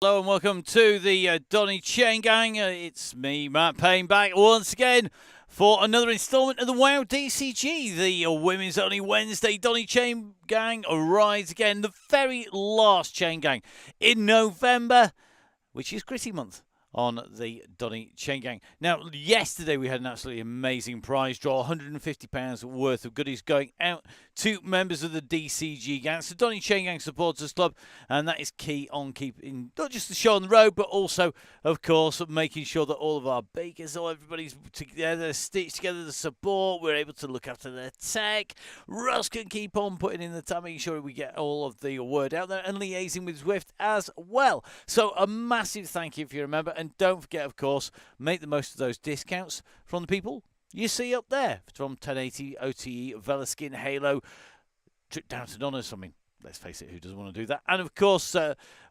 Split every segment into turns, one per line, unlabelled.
Hello and welcome to the Donny Chaingang. It's me, Matt Payne, back once again for another instalment of the WoW DCG, the Women's Only Wednesday Donny Chaingang rides again, the very last Chaingang in November, which is Gritty Month on the Donny Chaingang. Now, yesterday we had an absolutely amazing prize draw, £150 worth of goodies going out to members of the DCG gang. It's the Donny Chaingang Supporters Club, and that is key on keeping not just the show on the road, but also, of course, making sure that all of our bakers, everybody's together, stitched together the support. We're able to look after their tech. Russ can keep on putting in the time, making sure we get all of the word out there and liaising with Zwift as well. So a massive thank you if you remember. And don't forget, of course, make the most of those discounts from the people you see up there. From 1080, OTE, Velaskin, Halo, trip down to Donner's. I mean, let's face it, who doesn't want to do that? And, of course,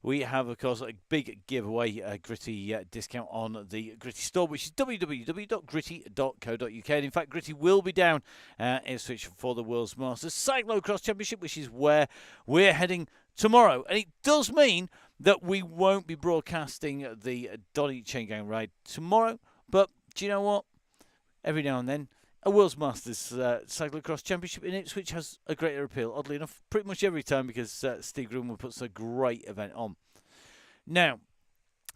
we have, of course, a big giveaway, Gritty discount on the Gritty store, which is www.gritty.co.uk. And, in fact, Gritty will be down in Ipswich for the World's Masters Cyclocross Championship, which is where we're heading tomorrow. And it does mean that we won't be broadcasting the Donny Chaingang ride tomorrow. But do you know what? Every now and then, a World's Masters Cyclocross Championship in Ipswich has a greater appeal, oddly enough, pretty much every time, because Steve Greenwood puts a great event on. Now,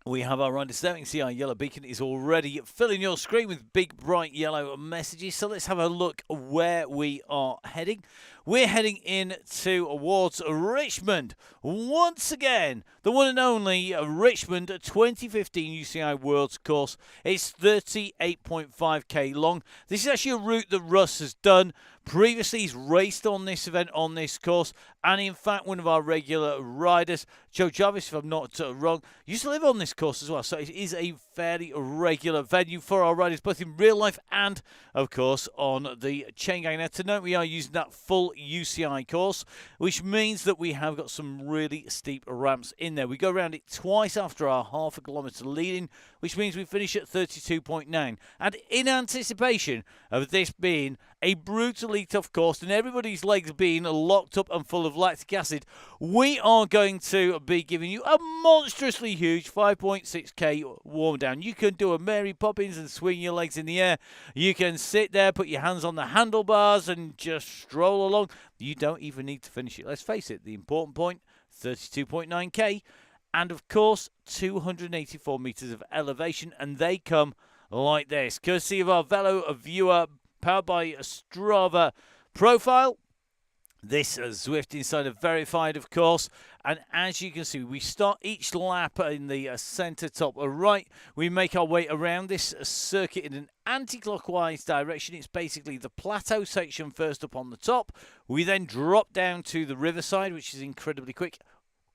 we have our riders there. You can see our yellow beacon is already filling your screen with big, bright yellow messages. So let's have a look where we are heading. We're heading in towards Richmond. Once again, the one and only Richmond 2015 UCI Worlds course. It's 38.5k long. This is actually a route that Russ has done. Previously, he's raced on this event, on this course. And in fact, one of our regular riders, Joe Jarvis, if I'm not wrong, used to live on this course as well. So it is a fairly regular venue for our riders, both in real life and, of course, on the Chaingang. Now, tonight we are using that full UCI course, which means that we have got some really steep ramps in there. We go around it twice after our half a kilometre lead-in, which means we finish at 32.9. And in anticipation of this being a brutally tough course and everybody's legs being locked up and full of lactic acid, we are going to be giving you a monstrously huge 5.6k warm down. You can do a Mary Poppins and swing your legs in the air. You can sit there, put your hands on the handlebars and just stroll along. You don't even need to finish it. Let's face it, the important point, 32.9k. And, of course, 284 metres of elevation. And they come like this, courtesy of our Velo viewer, powered by a Strava profile. This Zwift Insider verified, of course. And as you can see, we start each lap in the centre top right. We make our way around this circuit in an anti-clockwise direction. It's basically the plateau section first up on the top. We then drop down to the riverside, which is incredibly quick.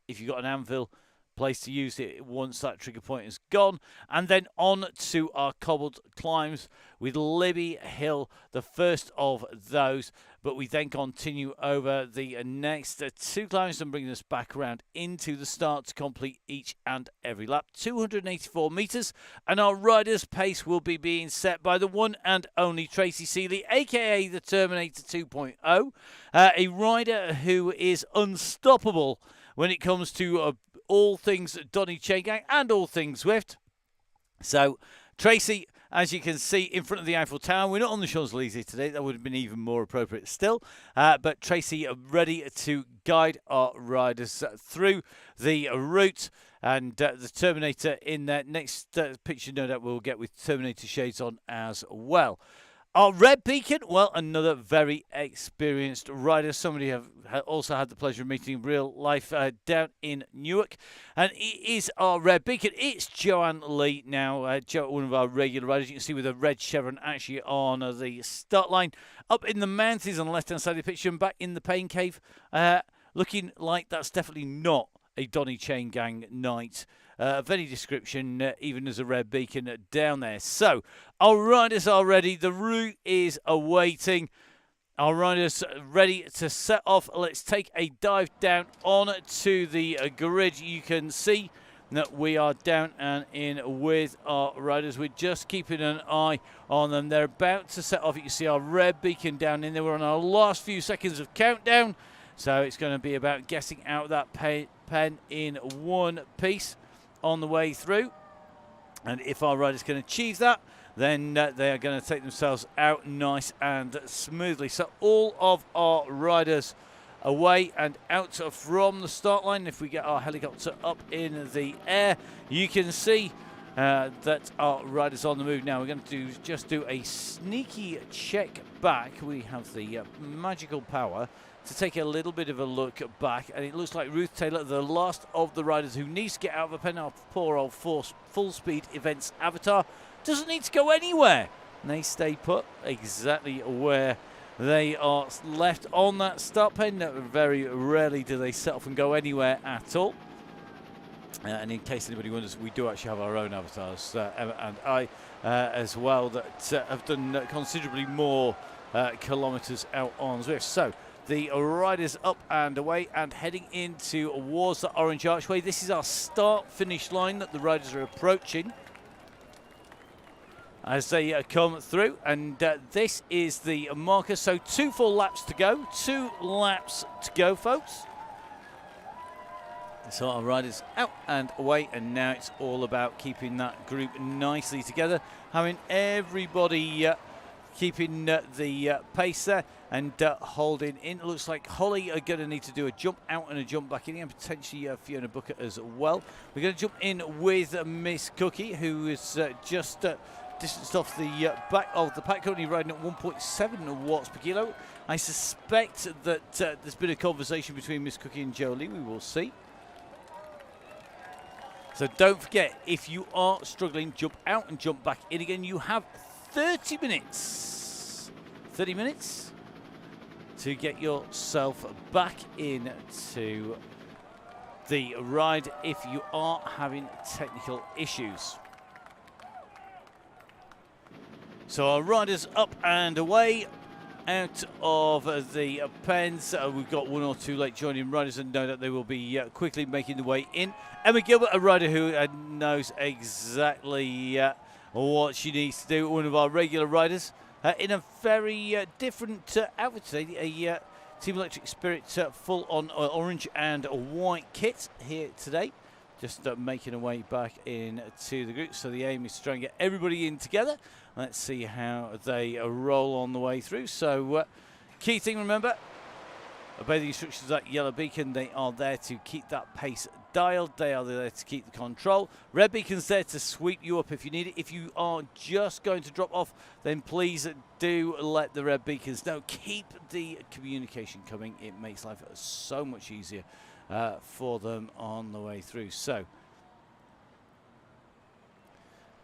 If you've got an anvil, place to use it once that trigger point is gone, and then on to our cobbled climbs with Libby Hill, the first of those. But we then continue over the next two climbs and bring us back around into the start to complete each and every lap. 284 metres, and our rider's pace will be being set by the one and only Tracy Seeley, aka the Terminator 2.0, a rider who is unstoppable when it comes to all things Donny Chaingang and all things Zwift. So, Tracy, as you can see, in front of the Eiffel Tower. We're not on the Champs-Elysees today. That would have been even more appropriate still. But Tracy ready to guide our riders through the route. And the Terminator in that next picture, no doubt we'll get with Terminator shades on as well. Our red beacon, well, another very experienced rider. Somebody have also had the pleasure of meeting in real life down in Newark. And it is our red beacon. It's Joanne Lee now, one of our regular riders. You can see with a red chevron actually on the start line. Up in the mountains on the left-hand side of the picture and back in the pain cave. Looking like that's definitely not a Donny Chaingang night of any description, even as a red beacon down there. So, our riders are ready. The route is awaiting. Our riders ready to set off. Let's take a dive down on to the grid. You can see that we are down and in with our riders. We're just keeping an eye on them. They're about to set off. You can see our red beacon down in there. We're on our last few seconds of countdown. So it's going to be about getting out that pen in one piece. on the way through. And if our riders can achieve that, then they are going to take themselves out nice and smoothly. So all of our riders away and out from the start line. If we get our helicopter up in the air, you can see that our riders on the move now. We're going to just do a sneaky check back. We have the magical power to take a little bit of a look back, and it looks like Ruth Taylor, the last of the riders who needs to get out of a pen, our poor old full speed events avatar, doesn't need to go anywhere. And they stay put exactly where they are left on that start pen. Very rarely do they set off and go anywhere at all. And in case anybody wonders, we do actually have our own avatars, Emma and I, as well, that have done considerably more kilometres out on Zwift. So the riders up and away and heading in towards the orange archway. This is our start-finish line that the riders are approaching as they come through, and this is the marker. So 2 full laps to go. 2 laps to go, folks. So our riders out and away, and now it's all about keeping that group nicely together, having everybody keeping the pace there and holding in. It looks like Holly are going to need to do a jump out and a jump back in, and potentially Fiona Booker as well. We're going to jump in with Miss Cookie, who is just distanced off the back of the pack, currently riding at 1.7 watts per kilo. I suspect that there's been a conversation between Miss Cookie and Jolie. We will see. So don't forget, if you are struggling, jump out and jump back in again. You have 30 minutes. 30 minutes to get yourself back into the ride if you are having technical issues. So our riders up and away out of the pens. We've got 1 or 2 late joining riders, and know that they will be quickly making their way in. Emma Gilbert, a rider who knows exactly what she needs to do, one of our regular riders, in a very different outfit today, a Team Electric Spirit full on orange and white kit here today. Just making her way back into the group. So the aim is to try and get everybody in together. Let's see how they roll on the way through. So key thing, remember, obey the instructions of that yellow beacon. They are there to keep that pace dialed. They are there to keep the control. Red beacon's there to sweep you up if you need it. If you are just going to drop off, then please do let the red beacons know. Keep the communication coming. It makes life so much easier for them on the way through. So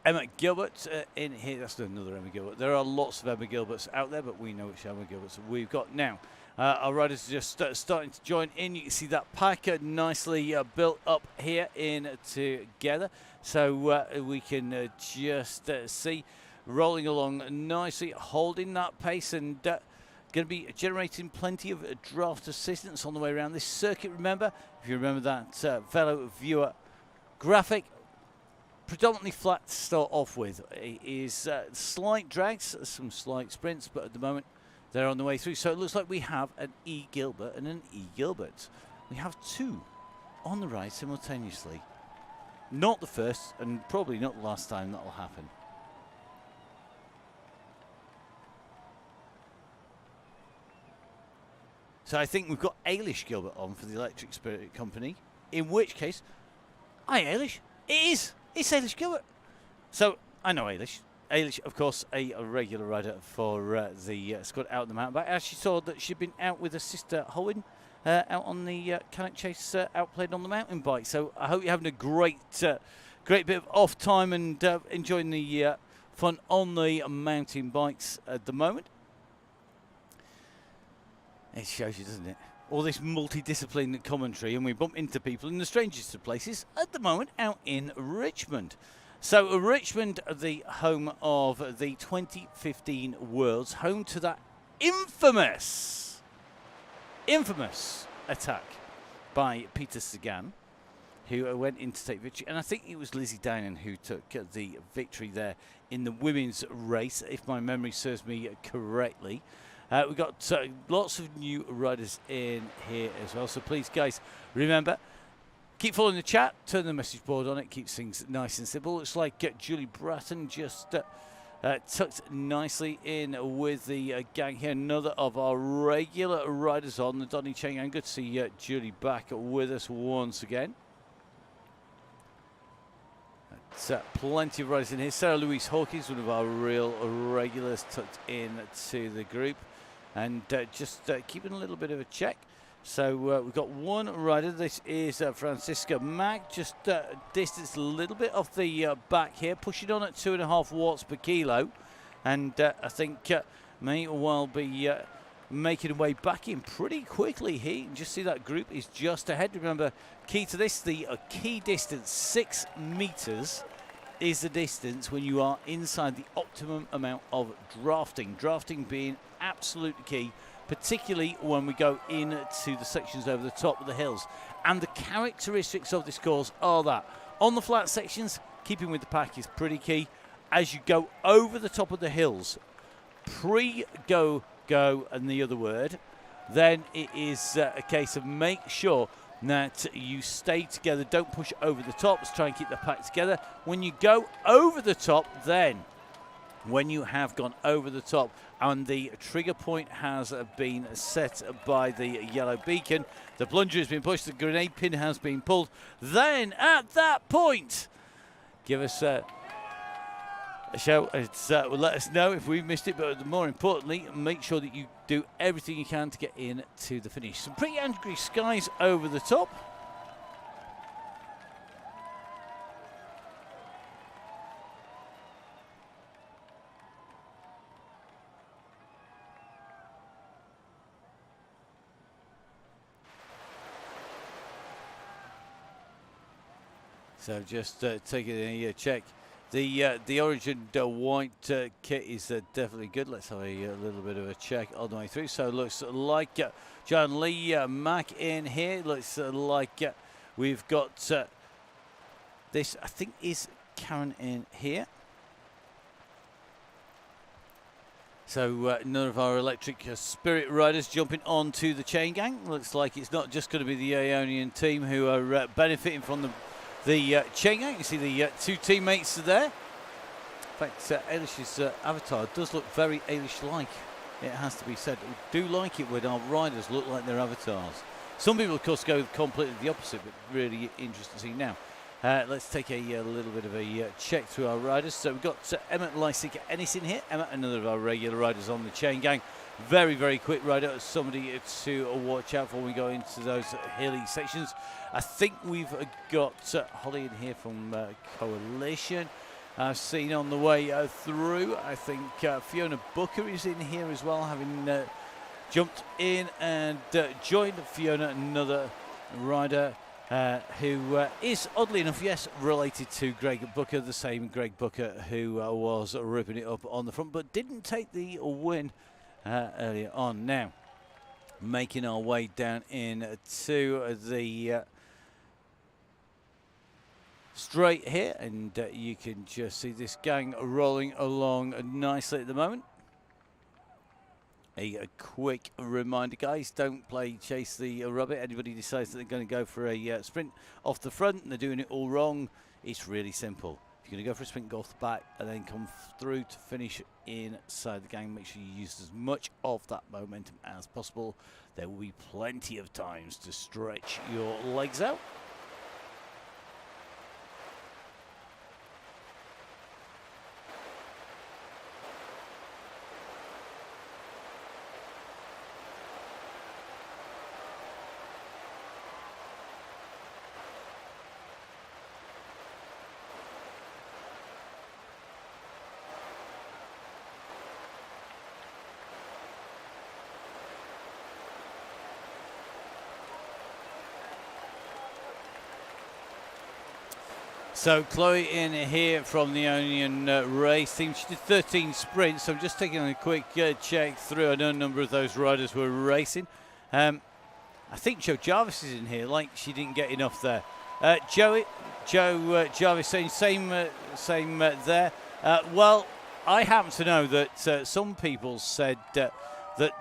Emma Gilbert in here. That's another Emma Gilbert. There are lots of Emma Gilberts out there, but we know which Emma Gilberts we've got now. Our riders are just starting to join in. You can see that pack nicely built up here in together. So we can just see rolling along nicely, holding that pace, and going to be generating plenty of draft assistance on the way around this circuit. Remember, if you remember that fellow viewer graphic, predominantly flat to start off with. It is slight drags, some slight sprints, but at the moment they're on the way through. So it looks like we have an E. Gilbert and an E. Gilbert. We have 2 on the ride simultaneously. Not the first, and probably not the last time that will happen. So I think we've got Ailish Gilbert on for the Electric Spirit Company, in which case, hi Ailish, it's Ailish Gilbert. So I know Ailish. Ailish, of course, a regular rider for the squad out in the mountain bike. I actually saw that she'd been out with her sister Holwyn out on the Cannock Chase outplayed on the mountain bike. So I hope you're having a great bit of off time and enjoying the fun on the mountain bikes at the moment. It shows you, doesn't it? All this multidisciplinary commentary, and we bump into people in the strangest of places at the moment out in Richmond. So Richmond, the home of the 2015 Worlds, home to that infamous attack by Peter Sagan, who went in to take victory. And I think it was Lizzie Dinan who took the victory there in the women's race, if my memory serves me correctly. We've got lots of new riders in here as well. So please, guys, remember, Keep following the chat, turn the message board on, it keeps things nice and simple. Looks like Julie Bratton just tucked nicely in with the gang here. Another of our regular riders on the Donny Chaingang. Good to see Julie back with us once again. Plenty of riders in here. Sarah Louise Hawkins, one of our real regulars, tucked in to the group. And just keeping a little bit of a check. So we've got one rider. This is Francisca Mack. Just distance a little bit off the back here. Pushing on at 2.5 watts per kilo. And I think may well be making her way back in pretty quickly here. You can just see that group is just ahead. Remember, key to this, the key distance, 6 meters, is the distance when you are inside the optimum amount of drafting. Drafting being absolutely key, particularly when we go into the sections over the top of the hills. And the characteristics of this course are that on the flat sections, keeping with the pack is pretty key. As you go over the top of the hills, pre-go, and the other word, then it is a case of make sure that you stay together, don't push over the top. Let's try and keep the pack together. When you go over the top, then when you have gone over the top and the trigger point has been set by the yellow beacon, the plunger has been pushed, the grenade pin has been pulled, then at that point, give us a show. Let us know if we've missed it, but more importantly, make sure that you do everything you can to get in to the finish. Some pretty angry skies over the top. So just taking a check. The origin white kit is definitely good. Let's have a little bit of a check all the way through. So it looks like John Lee Mack in here. Looks like we've got this, I think, is Karen in here. So none of our electric spirit riders jumping onto the Chaingang. Looks like it's not just going to be the Aeonian team who are benefiting from the Chaingang. You can see the 2 teammates are there. In fact, Ailish's avatar does look very Ailish-like, it has to be said. We do like it when our riders look like their avatars. Some people, of course, go completely the opposite, but really interesting to see now. Let's take a little bit of a check through our riders. So we've got Emma Lysica Ennis in here. Emma, another of our regular riders on the Chaingang. Very, very quick rider. Somebody to watch out for when we go into those hilly sections. I think we've got Holly in here from Coalition. I've seen on the way through, I think Fiona Booker is in here as well, having jumped in and joined. Fiona, another rider who is, oddly enough, yes, related to Greg Booker, the same Greg Booker who was ripping it up on the front, but didn't take the win earlier on. Now, making our way down into the straight here, and you can just see this gang rolling along nicely at the moment. A quick reminder, guys, don't chase the rabbit. Anybody decides that they're going to go for a sprint off the front and they're doing it all wrong, it's really simple. If you're going to go for a sprint, go off the back and then come through to finish inside the gang, make sure you use as much of that momentum as possible. There will be plenty of times to stretch your legs out. So Chloe in here from the Onion race team. She did 13 sprints, so I'm just taking a quick check through. I know a number of those riders were racing. I think Joe Jarvis is in here, like she didn't get enough there. Joe Jarvis saying same there. Well, I happen to know that some people said that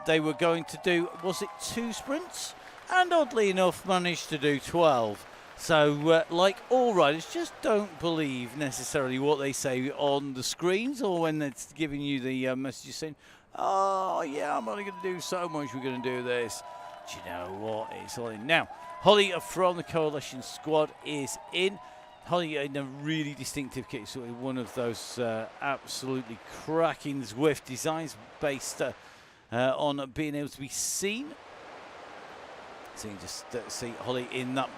they were going to do, was it 2 sprints? And oddly enough, managed to do 12. So, like all riders, just don't believe necessarily what they say on the screens or when they're giving you the messages saying, oh, yeah, I'm only going to do so much, we're going to do this. Do you know what? It's all in. Now, Holly from the Coalition squad is in. Holly in a really distinctive kit, so one of those absolutely cracking Zwift designs based on being able to be seen. So you just see Holly in that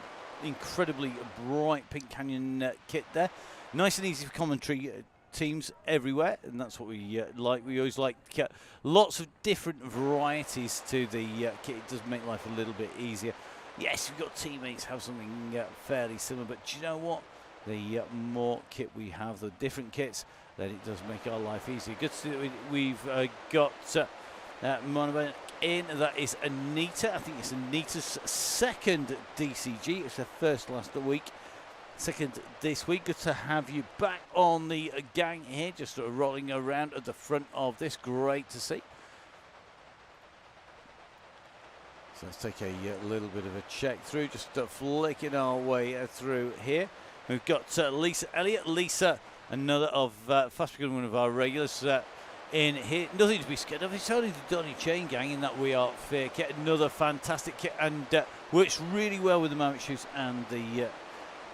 incredibly bright Pink Canyon kit there. Nice and easy for commentary teams everywhere, and that's what we like. We always like to get lots of different varieties to the kit. It does make life a little bit easier. Yes, we've got teammates have something fairly similar, but do you know what? The more kit we have, the different kits, then it does make our life easier. Good to see that we've got Monoban in. That is Anita. I think it's Anita's second DCG. It's her first last week. Second this week. Good to have you back on the gang here, just sort of rolling around at the front of this. Great to see. So let's take a little bit of a check through, just flicking our way through here. We've got Lisa Elliott. Lisa, another of fast becoming one of our regulars in here. Nothing to be scared of. It's only the Donny Chaingang in that we are fair kit. Another fantastic kit and works really well with the Mammoth shoes and the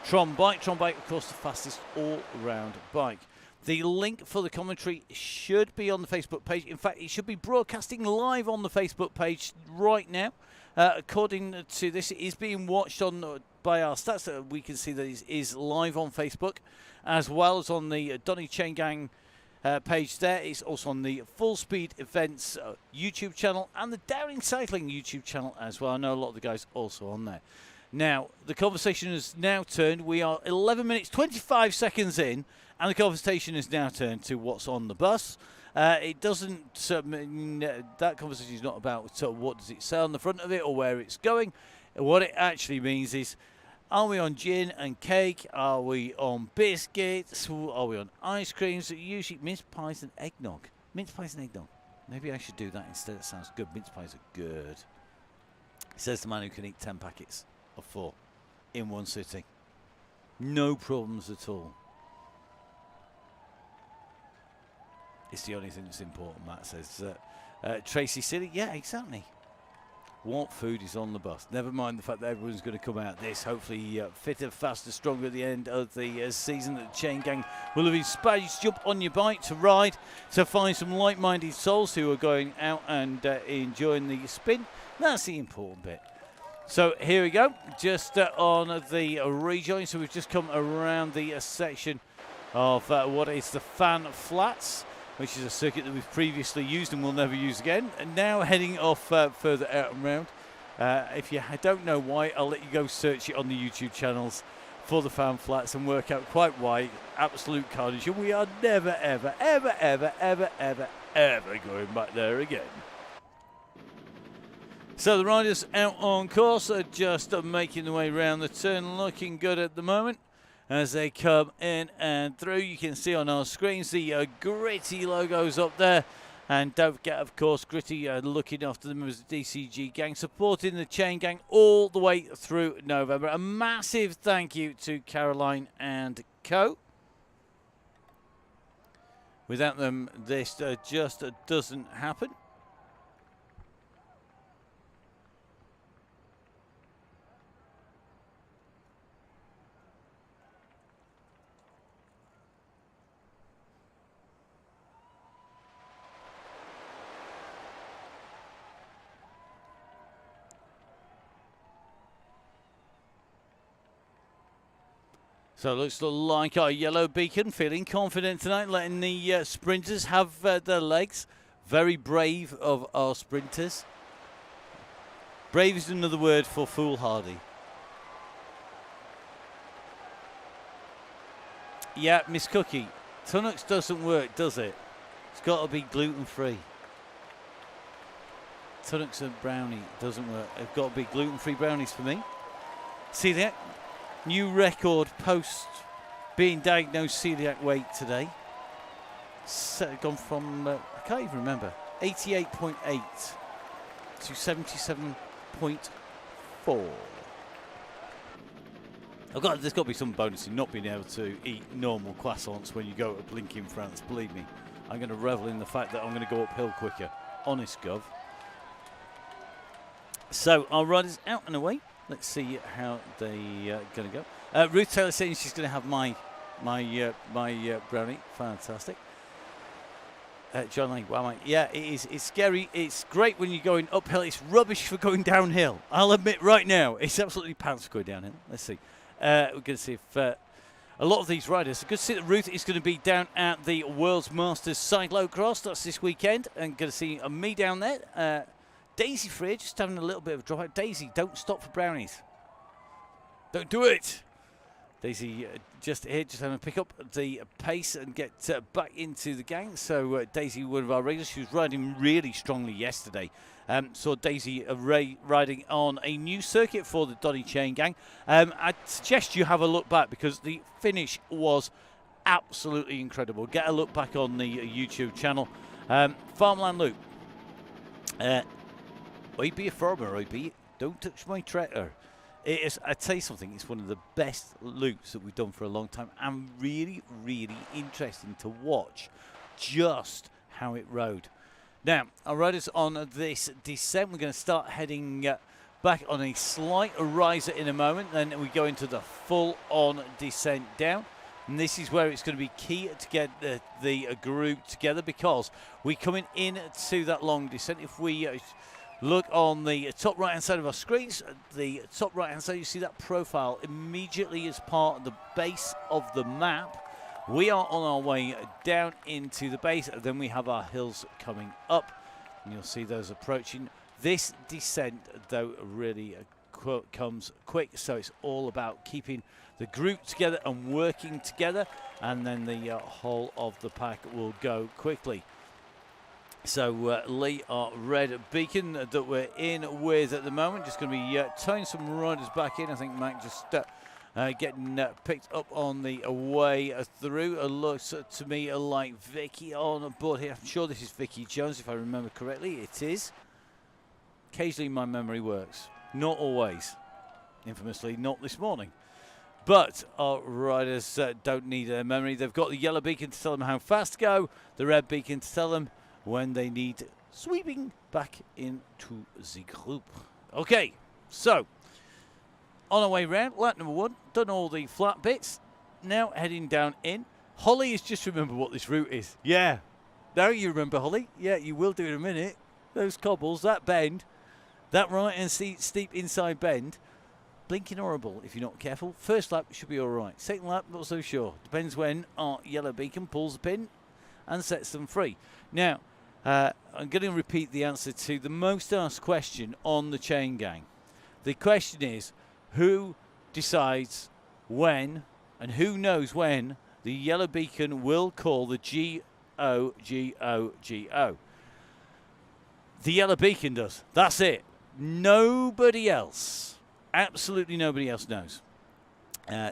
Tron bike. Tron bike, of course, the fastest all-round bike. The link for the commentary should be on the Facebook page. In fact, it should be broadcasting live on the Facebook page right now. According to this, it is being watched on by our stats. We can see that it is live on Facebook, as well as on the Donny Chaingang page there. It's also on the Full Speed Events YouTube channel and the Downing Cycling YouTube channel as well. I know a lot of the guys also on there. Now, the conversation has now turned. We are 11 minutes, 25 seconds in, and the conversation has now turned to what's on the bus. It doesn't mean that conversation is not about what does it say on the front of it or where it's going. What it actually means is, are we on gin and cake? Are we on biscuits? Are we on ice creams? Usually mince pies and eggnog. Mince pies and eggnog. Maybe I should do that instead. It sounds good. Mince pies are good. Says the man who can eat 10 packets of 4 in one sitting. No problems at all. It's the only thing that's important, Matt says. Tracy City, yeah, exactly. What food is on the bus? Never mind the fact that everyone's going to come out this, hopefully fitter, faster, stronger at the end of the season. That the Chaingang will have inspired you to jump on your bike, to ride, to find some like-minded souls who are going out and enjoying the spin. That's the important bit. So here we go, just on the rejoin. So we've just come around the section of what is the Fan Flats, which is a circuit that we've previously used and will never use again. And now heading off further out and round. If you don't know why, I'll let you go search it on the YouTube channels for the Fan Flats and work out quite why. Absolute carnage. And we are never, ever, ever, ever, ever, ever, ever going back there again. So the riders out on course are just making their way around the turn, looking good at the moment. As they come in and through, you can see on our screens the Gritty logos up there. And don't forget, of course, Gritty looking after them as a DCG gang, supporting the Chaingang all the way through November. A massive thank you to Caroline and co. Without them, this just doesn't happen. So it looks like our yellow beacon feeling confident tonight, letting the sprinters have their legs. Very brave of our sprinters. Brave is another word for foolhardy. Yeah, Miss Cookie, Tunnocks doesn't work, does it? It's got to be gluten-free. Tunnocks and brownie doesn't work. They've got to be gluten-free brownies for me. Celiac, new record post being diagnosed celiac weight today. Gone from, I can't even remember, 88.8 to 77.4. There's got to be some bonus in not being able to eat normal croissants when you go to blinking France. Believe me, I'm going to revel in the fact that I'm going to go uphill quicker. Honest, Gov. So our riders out and away. Let's see how they going to go. Ruth Taylor saying she's going to have my brownie. Fantastic. John Lane, wow, mate. Yeah, it is. It's scary. It's great when you're going uphill. It's rubbish for going downhill. I'll admit right now, it's absolutely pants for going downhill. Let's see. We're going to see if a lot of these riders. Good to see that Ruth is going to be down at the World's Masters Cyclocross. That's this weekend. And going to see me down there. Daisy Freer just having a little bit of a dropout. Daisy, don't stop for brownies. Don't do it. Daisy just here, just having to pick up the pace and get back into the gang. So Daisy, one of our regulars, she was riding really strongly yesterday. Saw Daisy riding on a new circuit for the Donny Chaingang. I'd suggest you have a look back because the finish was absolutely incredible. Get a look back on the YouTube channel. Farmland Loop. I be a farmer, I be. Don't touch my tractor. It is, I tell you something, it's one of the best loops that we've done for a long time, and really, really interesting to watch just how it rode. Now, our riders on this descent, we're going to start heading back on a slight riser in a moment, then we go into the full-on descent down. And this is where it's going to be key to get the group together, because we're coming into that long descent. If we look on the top right-hand side of our screens, the top right-hand side, you see that profile immediately as part of the base of the map. We are on our way down into the base, and then we have our hills coming up, and you'll see those approaching. This descent, though, really comes quick, so it's all about keeping the group together and working together, and then the whole of the pack will go quickly. So Lee, our red beacon that we're in with at the moment, just going to be towing some riders back in. I think Mac just getting picked up on the way through. It looks to me like Vicky on board here. I'm sure this is Vicky Jones, if I remember correctly. It is. Occasionally my memory works. Not always. Infamously, not this morning. But our riders don't need a memory. They've got the yellow beacon to tell them how fast to go, the red beacon to tell them when they need sweeping back into the group. Okay, so on our way round, lap number 1, done all the flat bits. Now heading down in. Holly has just remembered what this route is. Yeah, now you remember, Holly. Yeah, you will do in a minute. Those cobbles, that bend, that right and steep inside bend, blinking horrible if you're not careful. First lap should be all right. Second lap, not so sure. Depends when our yellow beacon pulls the pin and sets them free. Now, I'm going to repeat the answer to the most asked question on the Chaingang. The question is, who decides when and who knows when the yellow beacon will call the G-O-G-O-G-O? The yellow beacon does. That's it. Nobody else, absolutely nobody else knows.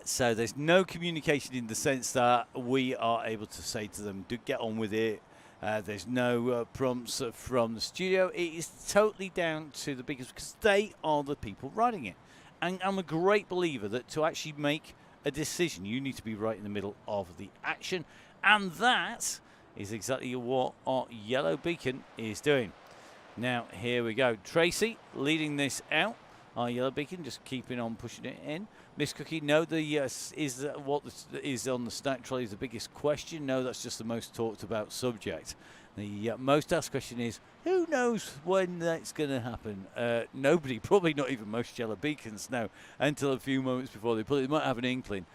So there's no communication in the sense that we are able to say to them, do get on with it. There's no prompts from the studio. It is totally down to the beacons because they are the people riding it. And I'm a great believer that to actually make a decision, you need to be right in the middle of the action. And that is exactly what our yellow beacon is doing. Now, here we go. Tracy leading this out. Our yellow beacon just keeping on pushing it in. Miss Cookie, no, is what is on the snack trolley is the biggest question? No, that's just the most talked about subject. The most asked question is, who knows when that's going to happen? Nobody, probably not even most yellow beacons know until a few moments before they pull it. They might have an inkling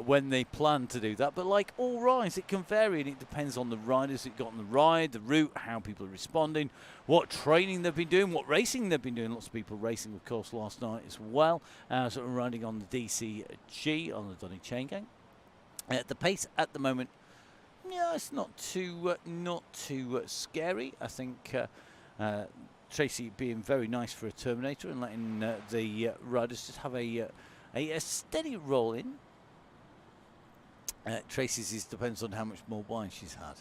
when they plan to do that. But like all rides, it can vary, and it depends on the riders that got on the ride, the route, how people are responding, what training they've been doing, what racing they've been doing. Lots of people racing, of course, last night as well. Sort of riding on the DCG, on the Donny Chaingang. The pace at the moment, yeah, it's not too scary. I think Tracy being very nice for a Terminator and letting the riders just have a steady roll in. Tracy's depends on how much more wine she's had.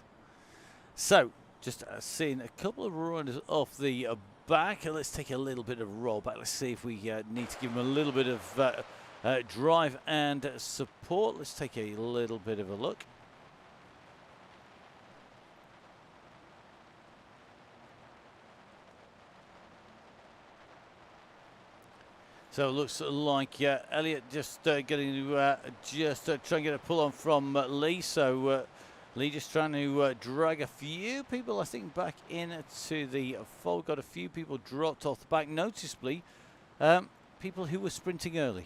So, just seeing a couple of riders off the back. Let's take a little bit of a roll back. Let's see if we need to give them a little bit of drive and support. Let's take a little bit of a look. So it looks like Elliot just getting to try and get a pull on from Lee. So Lee just trying to drag a few people, I think, back into the fold. Got a few people dropped off the back, noticeably people who were sprinting early.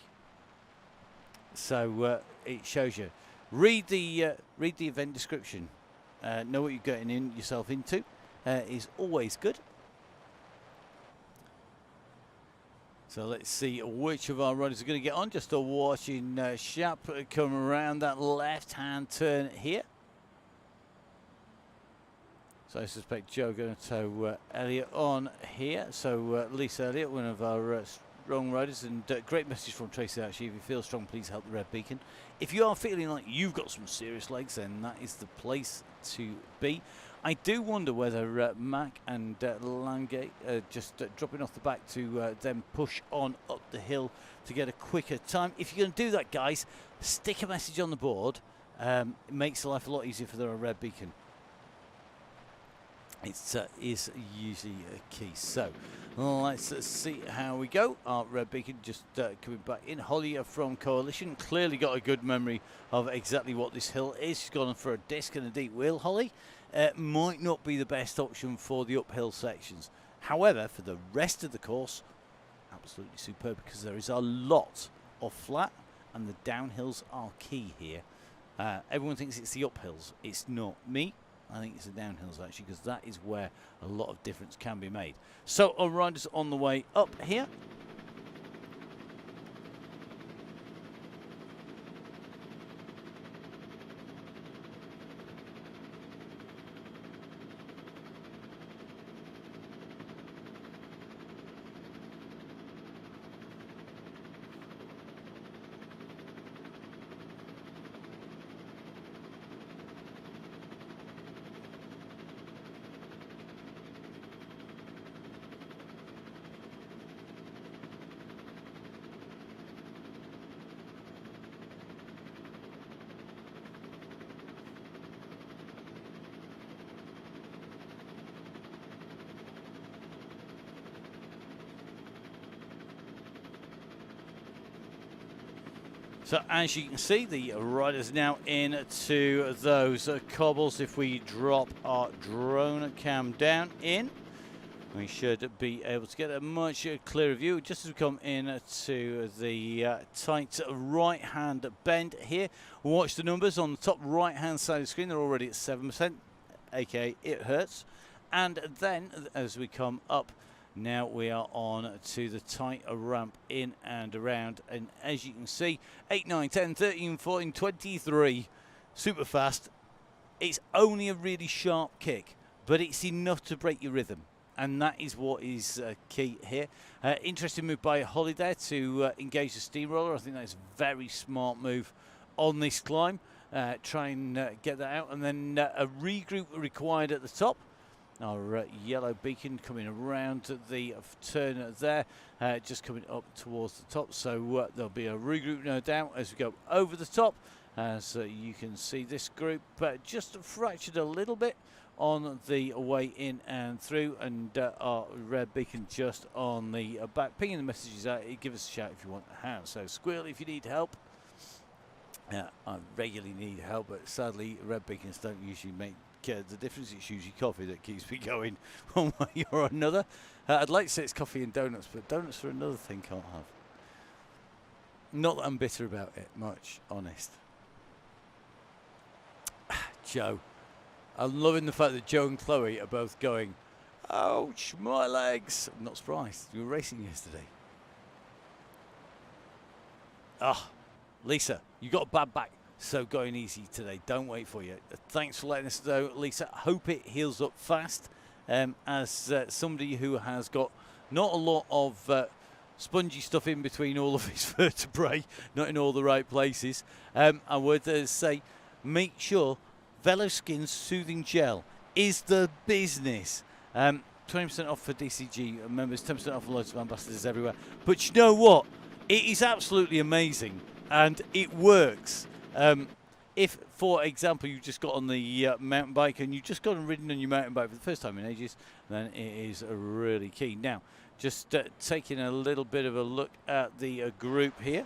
So it shows you. Read the event description. Know what you're getting yourself into is always good. So let's see which of our riders are going to get on. Just watching Shap come around that left-hand turn here. So I suspect Joe going to tow Elliot on here. So Lisa Elliott, one of our strong riders, and great message from Tracy actually. If you feel strong, please help the red beacon. If you are feeling like you've got some serious legs, then that is the place to be. I do wonder whether Mac and Langate just dropping off the back to then push on up the hill to get a quicker time. If you're going to do that, guys, stick a message on the board. It makes life a lot easier for the red beacon. It is usually a key. So let's see how we go. Our red beacon just coming back in. Holly from Coalition clearly got a good memory of exactly what this hill is. She's gone for a disc and a deep wheel. Holly might not be the best option for the uphill sections. However, for the rest of the course, absolutely superb, because there is a lot of flat and the downhills are key here. Everyone thinks it's the uphills. It's not. Me, I think it's the downhills actually, because that is where a lot of difference can be made. So our riders on the way up here. So as you can see, the riders now into those cobbles. If we drop our drone cam down in, we should be able to get a much clearer view. Just as we come into the tight right-hand bend here, watch the numbers on the top right-hand side of the screen. They're already at 7%, aka it hurts. And then as we come up, now we are on to the tight ramp in and around, and as you can see, 8, 9, 10, 13, 14, 23, super fast. It's only a really sharp kick, but it's enough to break your rhythm, and that is what is key here. Interesting move by Holly there to engage the steamroller. I think that's a very smart move on this climb. Try and get that out, and then a regroup required at the top. Our yellow beacon coming around the turn there, just coming up towards the top. So there'll be a regroup, no doubt, as we go over the top. So you can see this group just fractured a little bit on the way in and through, and our red beacon just on the back, pinging the messages out. Give us a shout if you want a hand. So Squirrel, if you need help. I regularly need help, but sadly red beacons don't usually make the difference. It's usually coffee that keeps me going one way or another. I'd like to say it's coffee and donuts, but donuts are another thing can't have. Not that I'm bitter about it much, honest. Joe, I'm loving the fact that Joe and Chloe are both going, ouch, my legs. I'm not surprised. You were racing yesterday. Lisa, you got a bad back. So going easy today. Don't wait for you. Thanks for letting us know, Lisa. Hope it heals up fast. As somebody who has got not a lot of spongy stuff in between all of his vertebrae, not in all the right places, I would say make sure Veloskin Soothing Gel is the business. 20% off for DCG members, 10% off for loads of ambassadors everywhere. But you know what? It is absolutely amazing, and it works. If, for example, you just got on the mountain bike and you just got and ridden on your mountain bike for the first time in ages, then it is really key. Now, just taking a little bit of a look at the group here.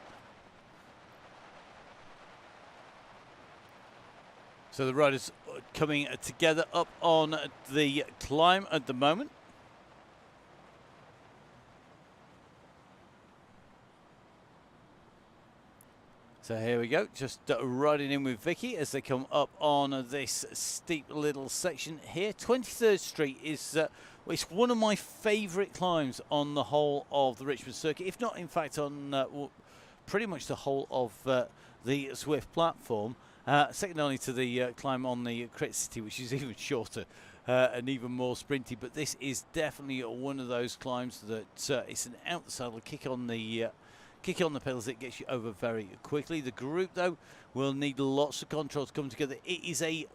So the riders coming together up on the climb at the moment. So here we go, just riding in with Vicky as they come up on this steep little section here. 23rd Street is it's one of my favourite climbs on the whole of the Richmond circuit, if not in fact on pretty much the whole of the Zwift platform. Second only to the climb on the Crit City, which is even shorter and even more sprinty. But this is definitely one of those climbs that it's an out the saddle, kick on the pedals, it gets you over very quickly. The group, though, will need lots of control to come together. It is a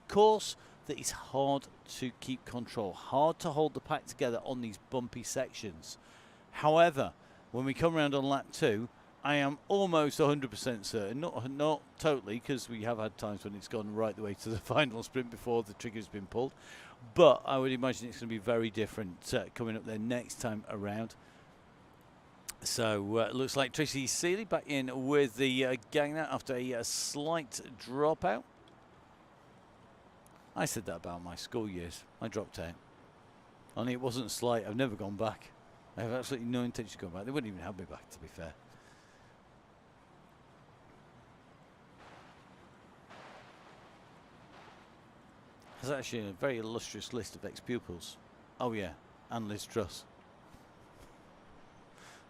course that is hard to keep control, hard to hold the pack together on these bumpy sections. However, when we come around on lap 2, I am almost 100% certain, not totally, because we have had times when it's gone right the way to the final sprint before the trigger's been pulled, but I would imagine it's going to be very different coming up there next time around. So it looks like Tracy Seeley back in with the gang now after a slight dropout. I said that about my school years. I dropped out. Only it wasn't slight. I've never gone back. I have absolutely no intention of going back. They wouldn't even have me back, to be fair. There's actually a very illustrious list of ex-pupils. Oh yeah, and Liz Truss.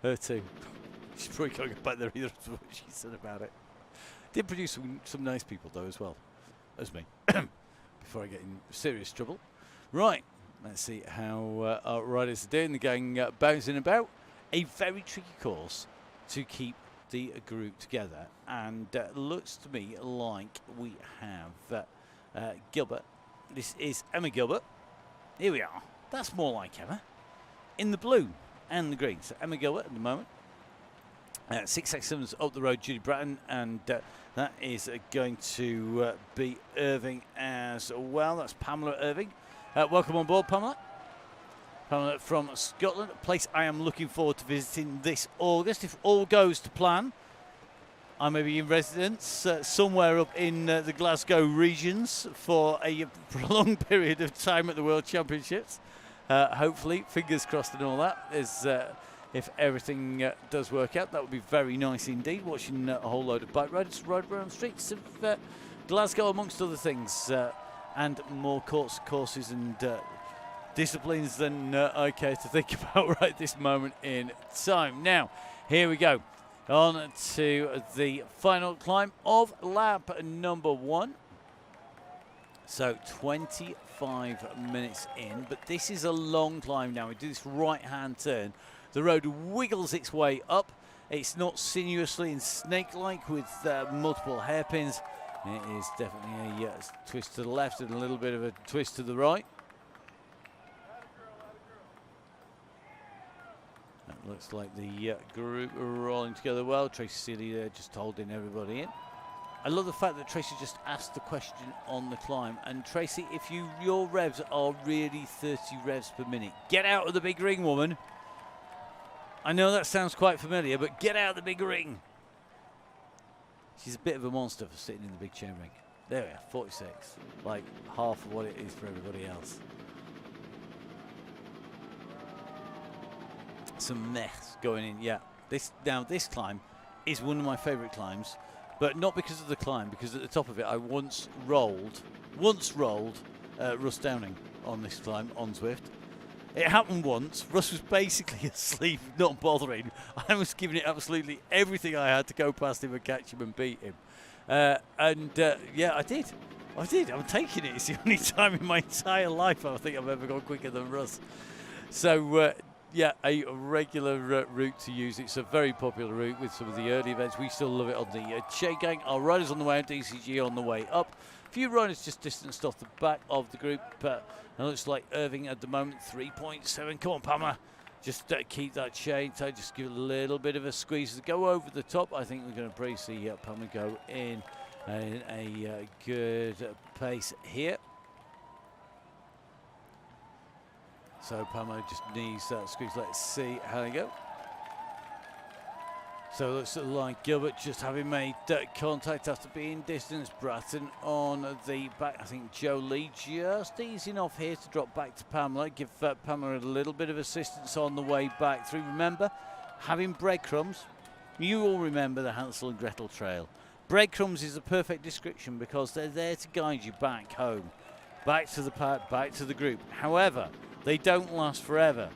Her too. She's probably can't go back there either, what she said about it. Did produce some nice people though as well as me. Before I get in serious trouble. Right, let's see how our riders are doing. The gang bouncing about. A very tricky course to keep the group together, and looks to me like we have Gilbert. This is Emma Gilbert. Here we are. That's more like Emma. In the blue and the green. So Emma Gilbert at the moment. 6 seconds up the road, Judy Bratton, and that is going to be Irving as well. That's Pamela Irving. Welcome on board, Pamela. Pamela from Scotland, a place I am looking forward to visiting this August. If all goes to plan, I may be in residence somewhere up in the Glasgow regions for a prolonged period of time at the World Championships. Hopefully, fingers crossed and all that. If everything does work out, that would be very nice indeed. Watching a whole load of bike riders ride around the streets of Glasgow, amongst other things, and more courses and disciplines than I care to think about right this moment in time. Now, here we go. On to the final climb of lap number 1. So 25 minutes in, but this is a long climb now. We do this right-hand turn. The road wiggles its way up. It's not sinuously and snake-like with multiple hairpins. It is definitely a twist to the left and a little bit of a twist to the right. That looks like the group are rolling together well. Tracy Seeley there just holding everybody in. I love the fact that Tracy just asked the question on the climb. And Tracy, if your revs are really 30 revs per minute, get out of the big ring, woman. I know that sounds quite familiar, but get out of the big ring. She's a bit of a monster for sitting in the big chain ring. There we are, 46. Like half of what it is for everybody else. Some mess going in, yeah. This climb is one of my favourite climbs, but not because of the climb, because at the top of it I once rolled Russ Downing on this climb on Zwift. It happened once. Russ was basically asleep, not bothering. I was giving it absolutely everything I had to go past him and catch him and beat him. Yeah, I did. I'm taking it. It's the only time in my entire life I think I've ever gone quicker than Russ. So, yeah, a regular route to use. It's a very popular route with some of the early events. We still love it on the Chaingang. Our riders on the way out, DCG on the way up. A few riders just distanced off the back of the group. And it looks like Irving at the moment, 3.7. Come on, Pamela. Just keep that chain tight, just give it a little bit of a squeeze to go over the top. I think we're going to probably see Pamela go in a good pace here. So Pamela just needs that squeeze. Let's see how they go. So it looks like Gilbert just having made contact after being distance. Bratton on the back. I think Jolie just easing off here to drop back to Pamela. Give Pamela a little bit of assistance on the way back through. Remember, having breadcrumbs. You all remember the Hansel and Gretel trail. Breadcrumbs is the perfect description because they're there to guide you back home. Back to the pack, back to the group. However, they don't last forever.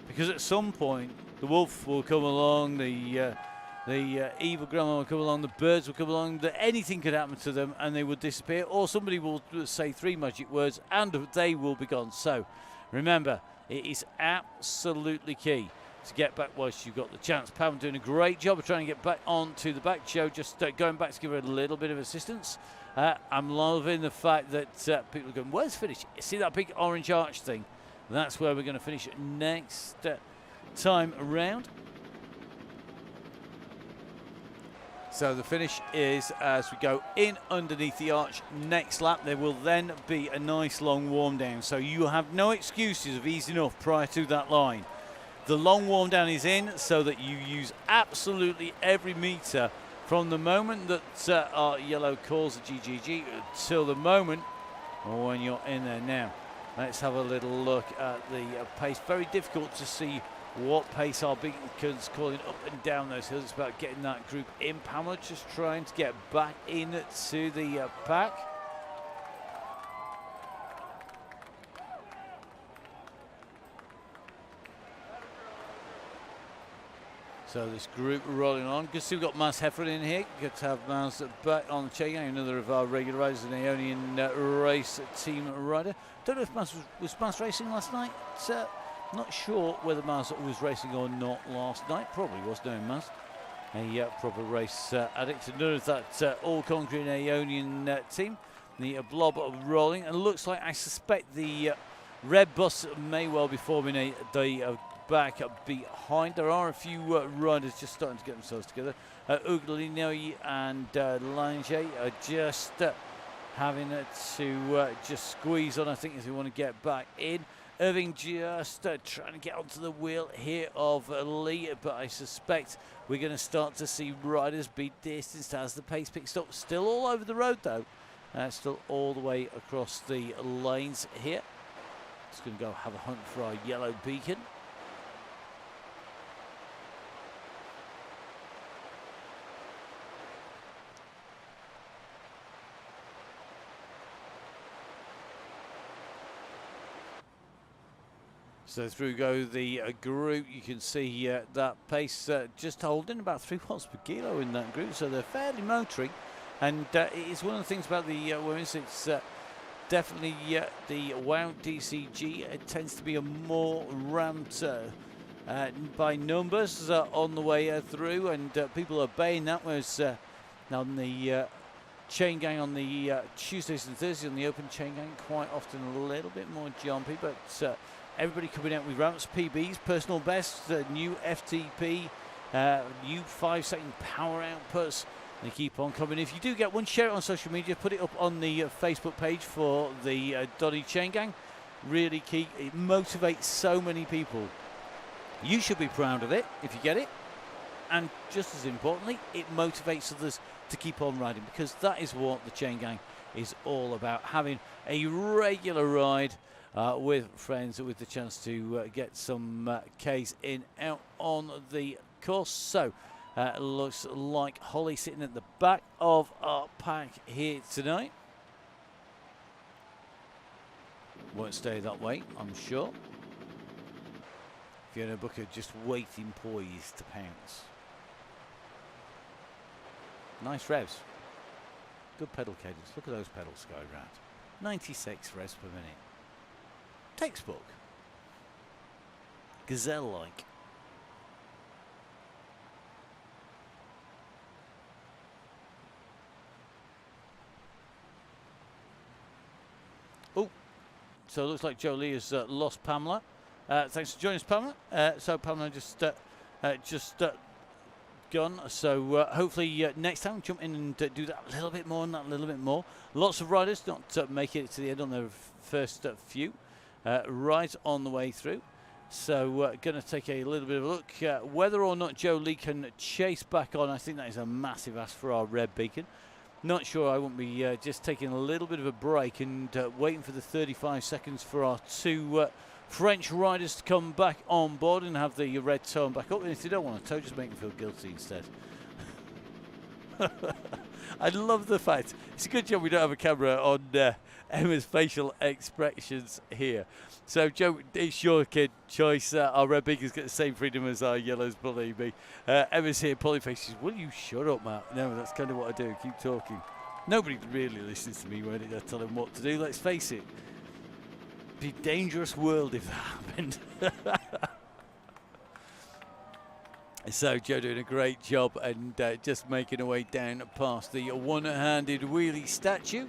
Because at some point, the wolf will come along, the evil grandma will come along, the birds will come along, anything could happen to them and they will disappear, or somebody will say 3 magic words and they will be gone. So remember, it is absolutely key to get back whilst you've got the chance. Pam doing a great job of trying to get back onto the back. Joe just going back to give her a little bit of assistance. I'm loving the fact that people are going, where's finish? See that big orange arch thing? That's where we're going to finish next time around. So the finish is as we go in underneath the arch next lap. There will then be a nice long warm down. So you have no excuses of easing off prior to that line. The long warm down is in so that you use absolutely every meter from the moment that our yellow calls the GGG till the moment when you're in there now. Let's have a little look at the pace. Very difficult to see what pace our beacons calling up and down those hills. It's about getting that group in. Pamela just trying to get back into the pack. So this group rolling on. Good to see we've got Mas Heffron in here. Good to have Mas back on the Chaingang, another of our regular riders, an Aeonian race team rider. Don't know if Mas was Mas racing last night. Not sure whether Mas was racing or not last night. Probably was, knowing Mas. A proper race addict. Another of that all-conquering Aeonian team. The blob rolling. And looks like, I suspect, the red bus may well be forming the back behind. There are a few riders just starting to get themselves together. Ugolino and Lange are just having to just squeeze on, I think, if they want to get back in. Irving just trying to get onto the wheel here of Lee, but I suspect we're going to start to see riders be distanced as the pace picks up. Still all over the road though, still all the way across the lanes here. Just going to go have a hunt for our yellow beacon. So through go the group. You can see that pace just holding about 3 miles per kilo in that group. So they're fairly motoring. And it's one of the things about the women's, it's definitely the WOW DCG. It tends to be a more ramped by numbers on the way through. And people are obeying that. Whereas on the Chaingang on the Tuesdays and Thursdays on the open Chaingang, quite often a little bit more jumpy. But everybody coming out with ramps, PBs, personal bests, new FTP, new 5-second power outputs. They keep on coming. If you do get one, share it on social media. Put it up on the Facebook page for the Donny Chaingang. Really key. It motivates so many people. You should be proud of it if you get it. And just as importantly, it motivates others to keep on riding, because that is what the Chaingang is all about. Having a regular ride with friends, with the chance to get some Ks in out on the course. So looks like Holly sitting at the back of our pack here tonight. Won't stay that way, I'm sure. Fiona Booker just waiting poised to pounce. Nice revs. Good pedal cadence. Look at those pedals going round. 96 revs per minute. Textbook. Gazelle-like. Oh, so it looks like Jolie has lost Pamela. Thanks for joining us, Pamela. So Pamela just gone. So hopefully next time jump in and do that a little bit more and that a little bit more. Lots of riders not making it to the end on their first few. Right on the way through. So going to take a little bit of a look. Whether or not Joe Lee can chase back on, I think that is a massive ask for our red beacon. Not sure. I won't be just taking a little bit of a break and waiting for the 35 seconds for our two French riders to come back on board and have the red tone back up. And if they don't want to tow, just make them feel guilty instead. I love the fact it's a good job we don't have a camera on Emma's facial expressions here. So Joe, it's your choice. Our red beacons get the same freedom as our yellows, believe me. Emma's here pulling faces. Will you shut up, Matt? No, that's kind of what I do. Keep talking. Nobody really listens to me when I tell them what to do. Let's face it. It'd be a dangerous world if that happened. So Joe doing a great job and just making her way down past the one-handed wheelie statue.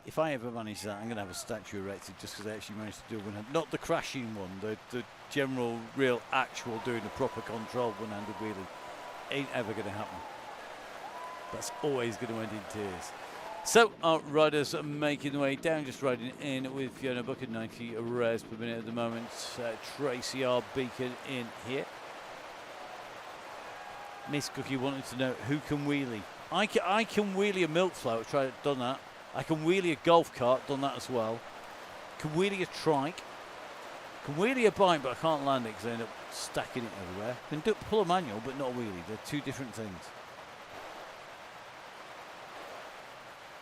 If I ever manage that, I'm going to have a statue erected just because I actually managed to do one-handed, not the crashing one, the general, real, actual doing a proper controlled one-handed wheelie. Ain't ever going to happen. That's always going to end in tears. So our riders are making their way down, just riding in with Fiona Buck at 90 rev per minute at the moment. Tracy R. Beacon in here. Miss Cookie wanted to know who can wheelie. I can wheelie a milk float, done that. I can wheelie a golf cart, done that as well. Can wheelie a trike. Can wheelie a bike, but I can't land it because I end up stacking it everywhere. Can pull a manual, but not a wheelie. They're two different things.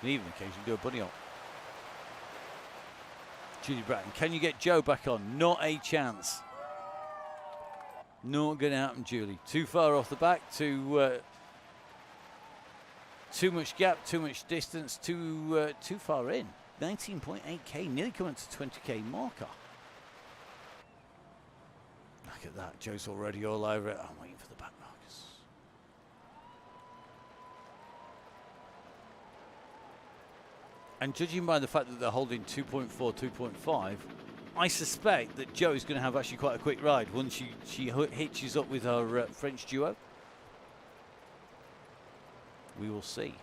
And even occasionally do a bunny hop. Judy Bratton, can you get Joe back on? Not a chance. Not going to happen, Julie. Too far off the back, too much gap, too much distance, too far in. 19.8k, nearly coming to 20k marker. Look at that, Joe's already all over it. I'm waiting for the back markers. And judging by the fact that they're holding 2.4, 2.5, I suspect that Joe is going to have actually quite a quick ride once she hitches up with her French duo. We will see.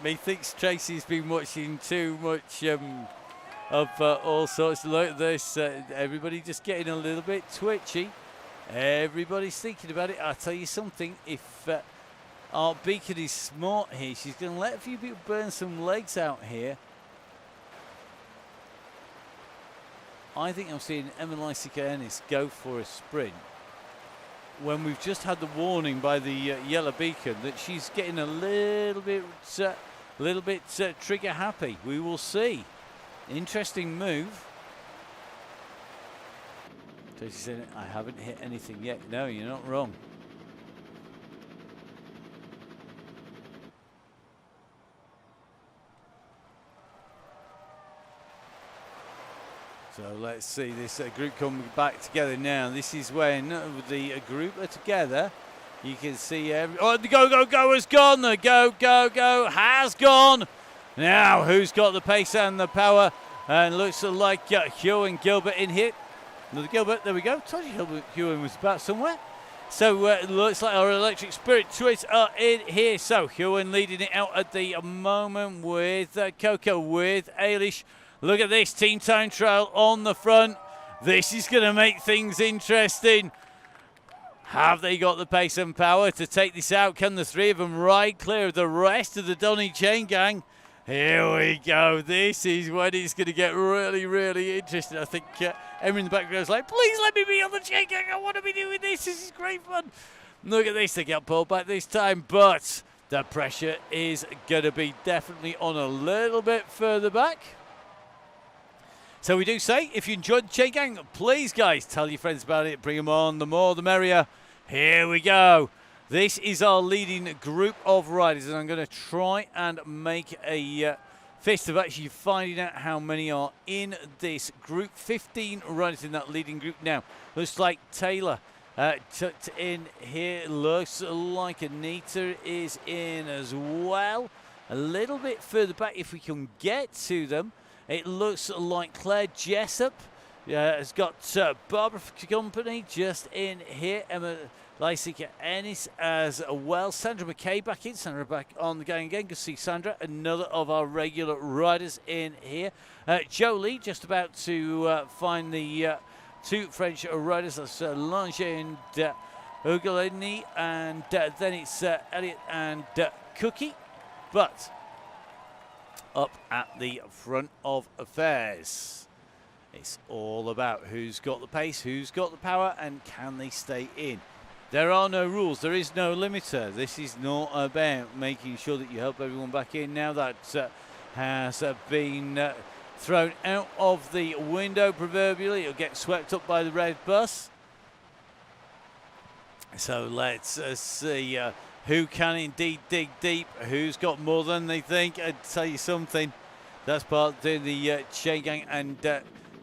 Methinks Tracy's been watching too much of all sorts. Look at this. Everybody just getting a little bit twitchy. Everybody's thinking about it. I'll tell you something. If our beacon is smart here, she's going to let a few people burn some legs out here. I think I'm seeing Emma Lysica Ennis go for a sprint when we've just had the warning by the yellow beacon that she's getting a little bit trigger happy. We will see. Interesting move. Tracy said, I haven't hit anything yet. No, you're not wrong. So let's see this group coming back together now. This is when the group are together. You can see oh, the go has gone. The go has gone. Now who's got the pace and the power? And looks like Hugh and Gilbert in here. Another Gilbert, there we go. Told you Hugh was about somewhere. So it looks like our electric spirit twits are in here. So Hugh leading it out at the moment with Coco, with Ailish. Look at this, Team Time Trial on the front. This is going to make things interesting. Have they got the pace and power to take this out? Can the three of them ride clear of the rest of the Donny Chaingang? Here we go. This is when it's going to get really, really interesting. I think Emma in the background is like, please let me be on the Chaingang. I want to be doing this. This is great fun. Look at this. They get pulled back this time, but the pressure is going to be definitely on a little bit further back. So we do say, if you enjoyed the Chaingang, please, guys, tell your friends about it. Bring them on. The more, the merrier. Here we go. This is our leading group of riders, and I'm going to try and make a fist of actually finding out how many are in this group. 15 riders in that leading group now. Looks like Taylor tucked in here. Looks like Anita is in as well. a little bit further back if we can get to them. It looks like Claire Jessup has got Barbara for company just in here. Emma Lysica Ennis as well. Sandra McKay back in. Sandra back on the gang again. Good to see Sandra, another of our regular riders in here. Jolie just about to find the two French riders. That's Lange and Ugolini, and then it's Elliot and Cookie. But up at the front of affairs, it's all about who's got the pace, who's got the power, and can they stay in. There are no rules. There is no limiter. This is not about making sure that you help everyone back in. Now that has been thrown out of the window, proverbially. It'll get swept up by the red bus. So let's see who can indeed dig deep, who's got more than they think. I'd tell you something, that's part of the Chaingang, and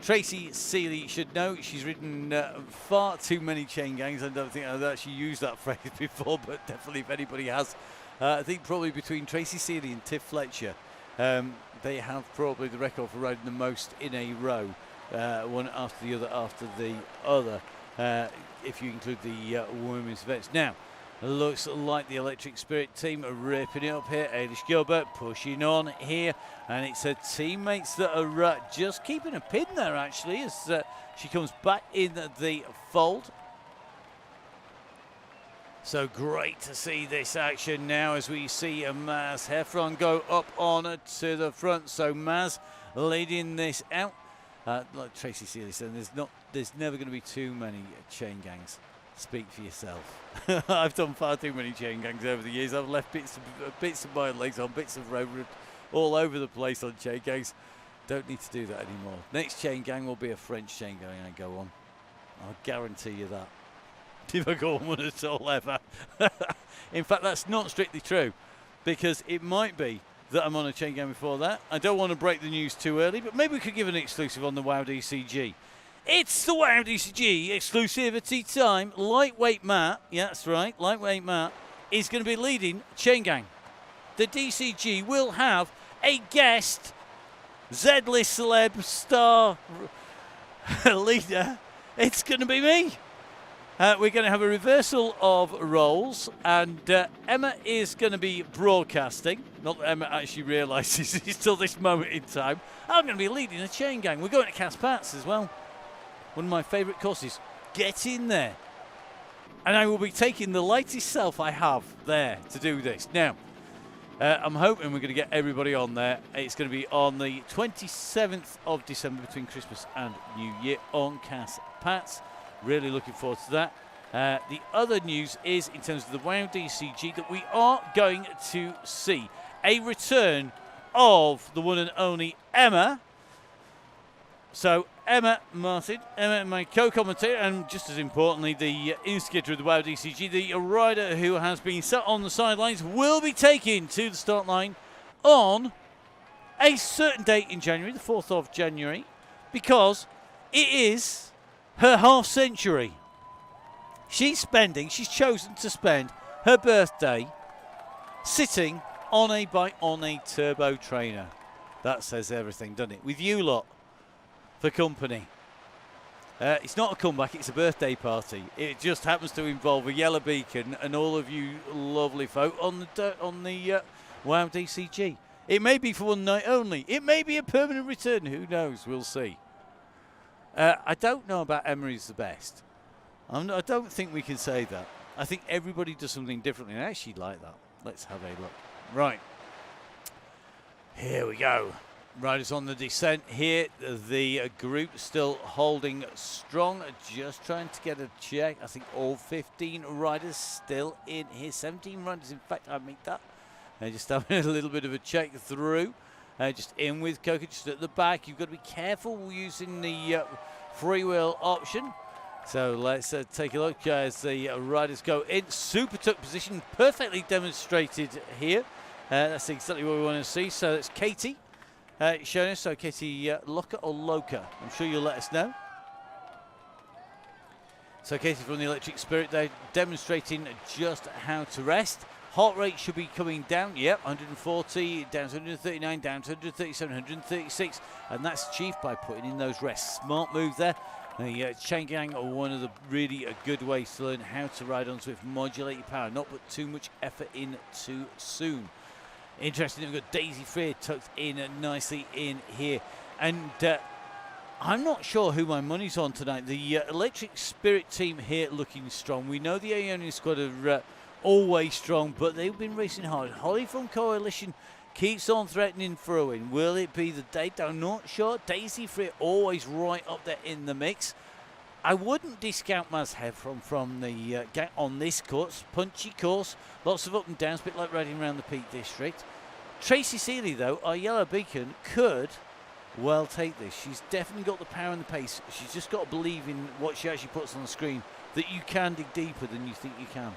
Tracy Seeley should know. She's ridden far too many Chaingangs. I don't think I've actually used that phrase before, but definitely if anybody has, I think probably between Tracy Seeley and Tiff Fletcher, they have probably the record for riding the most in a row, one after the other, if you include the women's events. Now, it looks like the Electric Spirit team are ripping it up here. Eilish Gilbert pushing on here, and it's her teammates that are just keeping a pin there, actually, as she comes back in the fold. So great to see this action now as we see Maz Heffron go up on to the front. So Maz leading this out. Like Tracy Seeley said, there's never going to be too many Chaingangs. Speak for yourself. I've done far too many Chaingangs over the years. I've left bits of my legs on bits of road all over the place on Chaingangs. Don't need to do that anymore. Next Chaingang will be a French Chaingang I go on. I'll guarantee you that. If I go on one at all ever. In fact, that's not strictly true, because it might be that I'm on a Chaingang before that. I don't want to break the news too early, but maybe we could give an exclusive on the WOW DCG. It's the WOW DCG exclusivity time. Lightweight Matt, yeah, that's right, Lightweight Matt is going to be leading Chaingang. The DCG will have a guest Z-list celeb star leader. It's going to be me. We're going to have a reversal of roles, and Emma is going to be broadcasting. Not that Emma actually realises it's till this moment in time. I'm going to be leading a Chaingang. We're going to Caspats as well. One of my favourite courses. Get in there. And I will be taking the lightest self I have there to do this. Now, I'm hoping we're going to get everybody on there. It's going to be on the 27th of December between Christmas and New Year on Caspats. Really looking forward to that. The other news is, in terms of the WOW DCG, that we are going to see a return of the one and only Emma. So Emma Martin, Emma, my co-commentator, and just as importantly, the instigator of the WOW DCG, the rider who has been sat on the sidelines, will be taken to the start line on a certain date in January, the 4th of January, because it is her half century. She's chosen to spend her birthday sitting on a bike on a turbo trainer. That says everything, doesn't it? With you lot for company. It's not a comeback, it's a birthday party. It just happens to involve a yellow beacon and all of you lovely folk on the WOW DCG. It may be for one night only. It may be a permanent return. Who knows? We'll see. I don't know about Emma is the best. I don't think we can say that. I think everybody does something differently, and I actually like that. Let's have a look. Right. Here we go. Riders on the descent here. The group still holding strong. Just trying to get a check. I think all 15 riders still in here. 17 riders, in fact, I make that. Just having a little bit of a check through. Just in with Coca, just at the back. You've got to be careful using the freewheel option. So let's take a look as the riders go in. Super tuck position, perfectly demonstrated here. That's exactly what we want to see. So it's Katie showing us. So Katie Locker or Loca? I'm sure you'll let us know. So Katie from the Electric Spirit, they're demonstrating just how to rest. Heart rate should be coming down. Yep, 140, down to 139, down to 137, 136. And that's achieved by putting in those rests. Smart move there. The Chaingang are one of the really good ways to learn how to ride on Swift. Modulate your power, not put too much effort in too soon. Interesting, we've got Daisy Freer tucked in nicely in here. And I'm not sure who my money's on tonight. The Electric Spirit team here looking strong. We know the Ionian squad are always strong, but they've been racing hard. Holly from Coalition keeps on threatening for a win. Will it be the day? I'm not sure. Daisy Freer always right up there in the mix. I wouldn't discount Mazhev from the gang on this course. Punchy course, lots of up and downs, a bit like riding around the Peak District. Tracy Seeley, though, our yellow beacon, could well take this. She's definitely got the power and the pace. She's just got to believe in what she actually puts on the screen, that you can dig deeper than you think you can.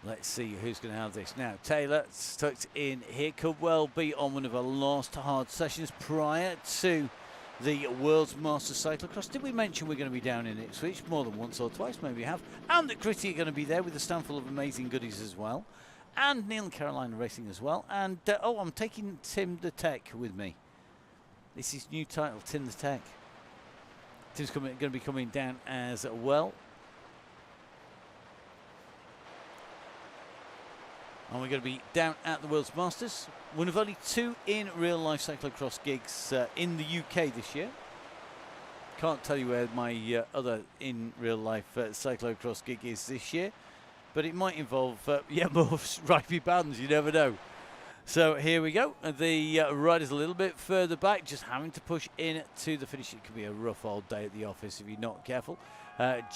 Let's see who's going to have this. Now, Taylor tucked in here. Could well be on one of our last hard sessions prior to the World's Masters Cyclocross. Did we mention we're going to be down in Ipswich more than once or twice? Maybe we have. And that Gritty are going to be there with a stand full of amazing goodies as well. And Neil and Caroline are racing as well. And, oh, I'm taking Tim the Tech with me. This is new title, Tim the Tech. Tim's going to be coming down as well. And we're going to be down at the World's Masters. One of only 2 in real-life cyclocross gigs in the UK this year. Can't tell you where my other in real-life cyclocross gig is this year. But it might involve, yeah, more rugby bands, you never know. So here we go. The rider's a little bit further back, just having to push in to the finish. It could be a rough old day at the office if you're not careful.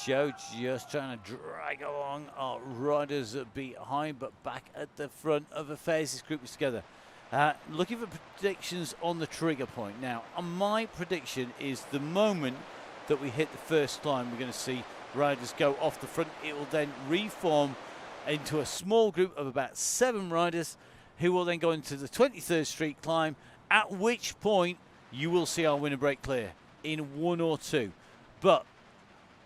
Joe just trying to drag along our riders behind, but back at the front of affairs. This group is together. Looking for predictions on the trigger point. Now, my prediction is the moment that we hit the first climb, we're going to see riders go off the front. It will then reform into a small group of about 7 riders who will then go into the 23rd Street climb, at which point you will see our winner break clear in 1 or 2. But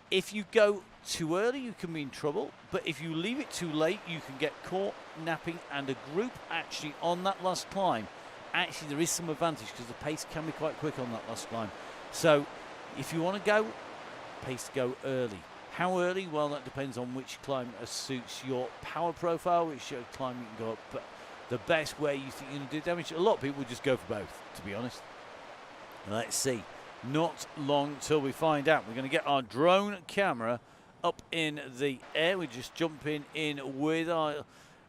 if you go too early, you can be in trouble. But if you leave it too late, you can get caught napping, and a group actually on that last climb, actually there is some advantage because the pace can be quite quick on that last climb. So if you want to go, pace to go early. How early? Well, that depends on which climb suits your power profile, which climb you can go up. But the best way you think you're going to do damage, a lot of people just go for both, to be honest. Let's see. Not long till we find out. We're going to get our drone camera up in the air. We're just jumping in with our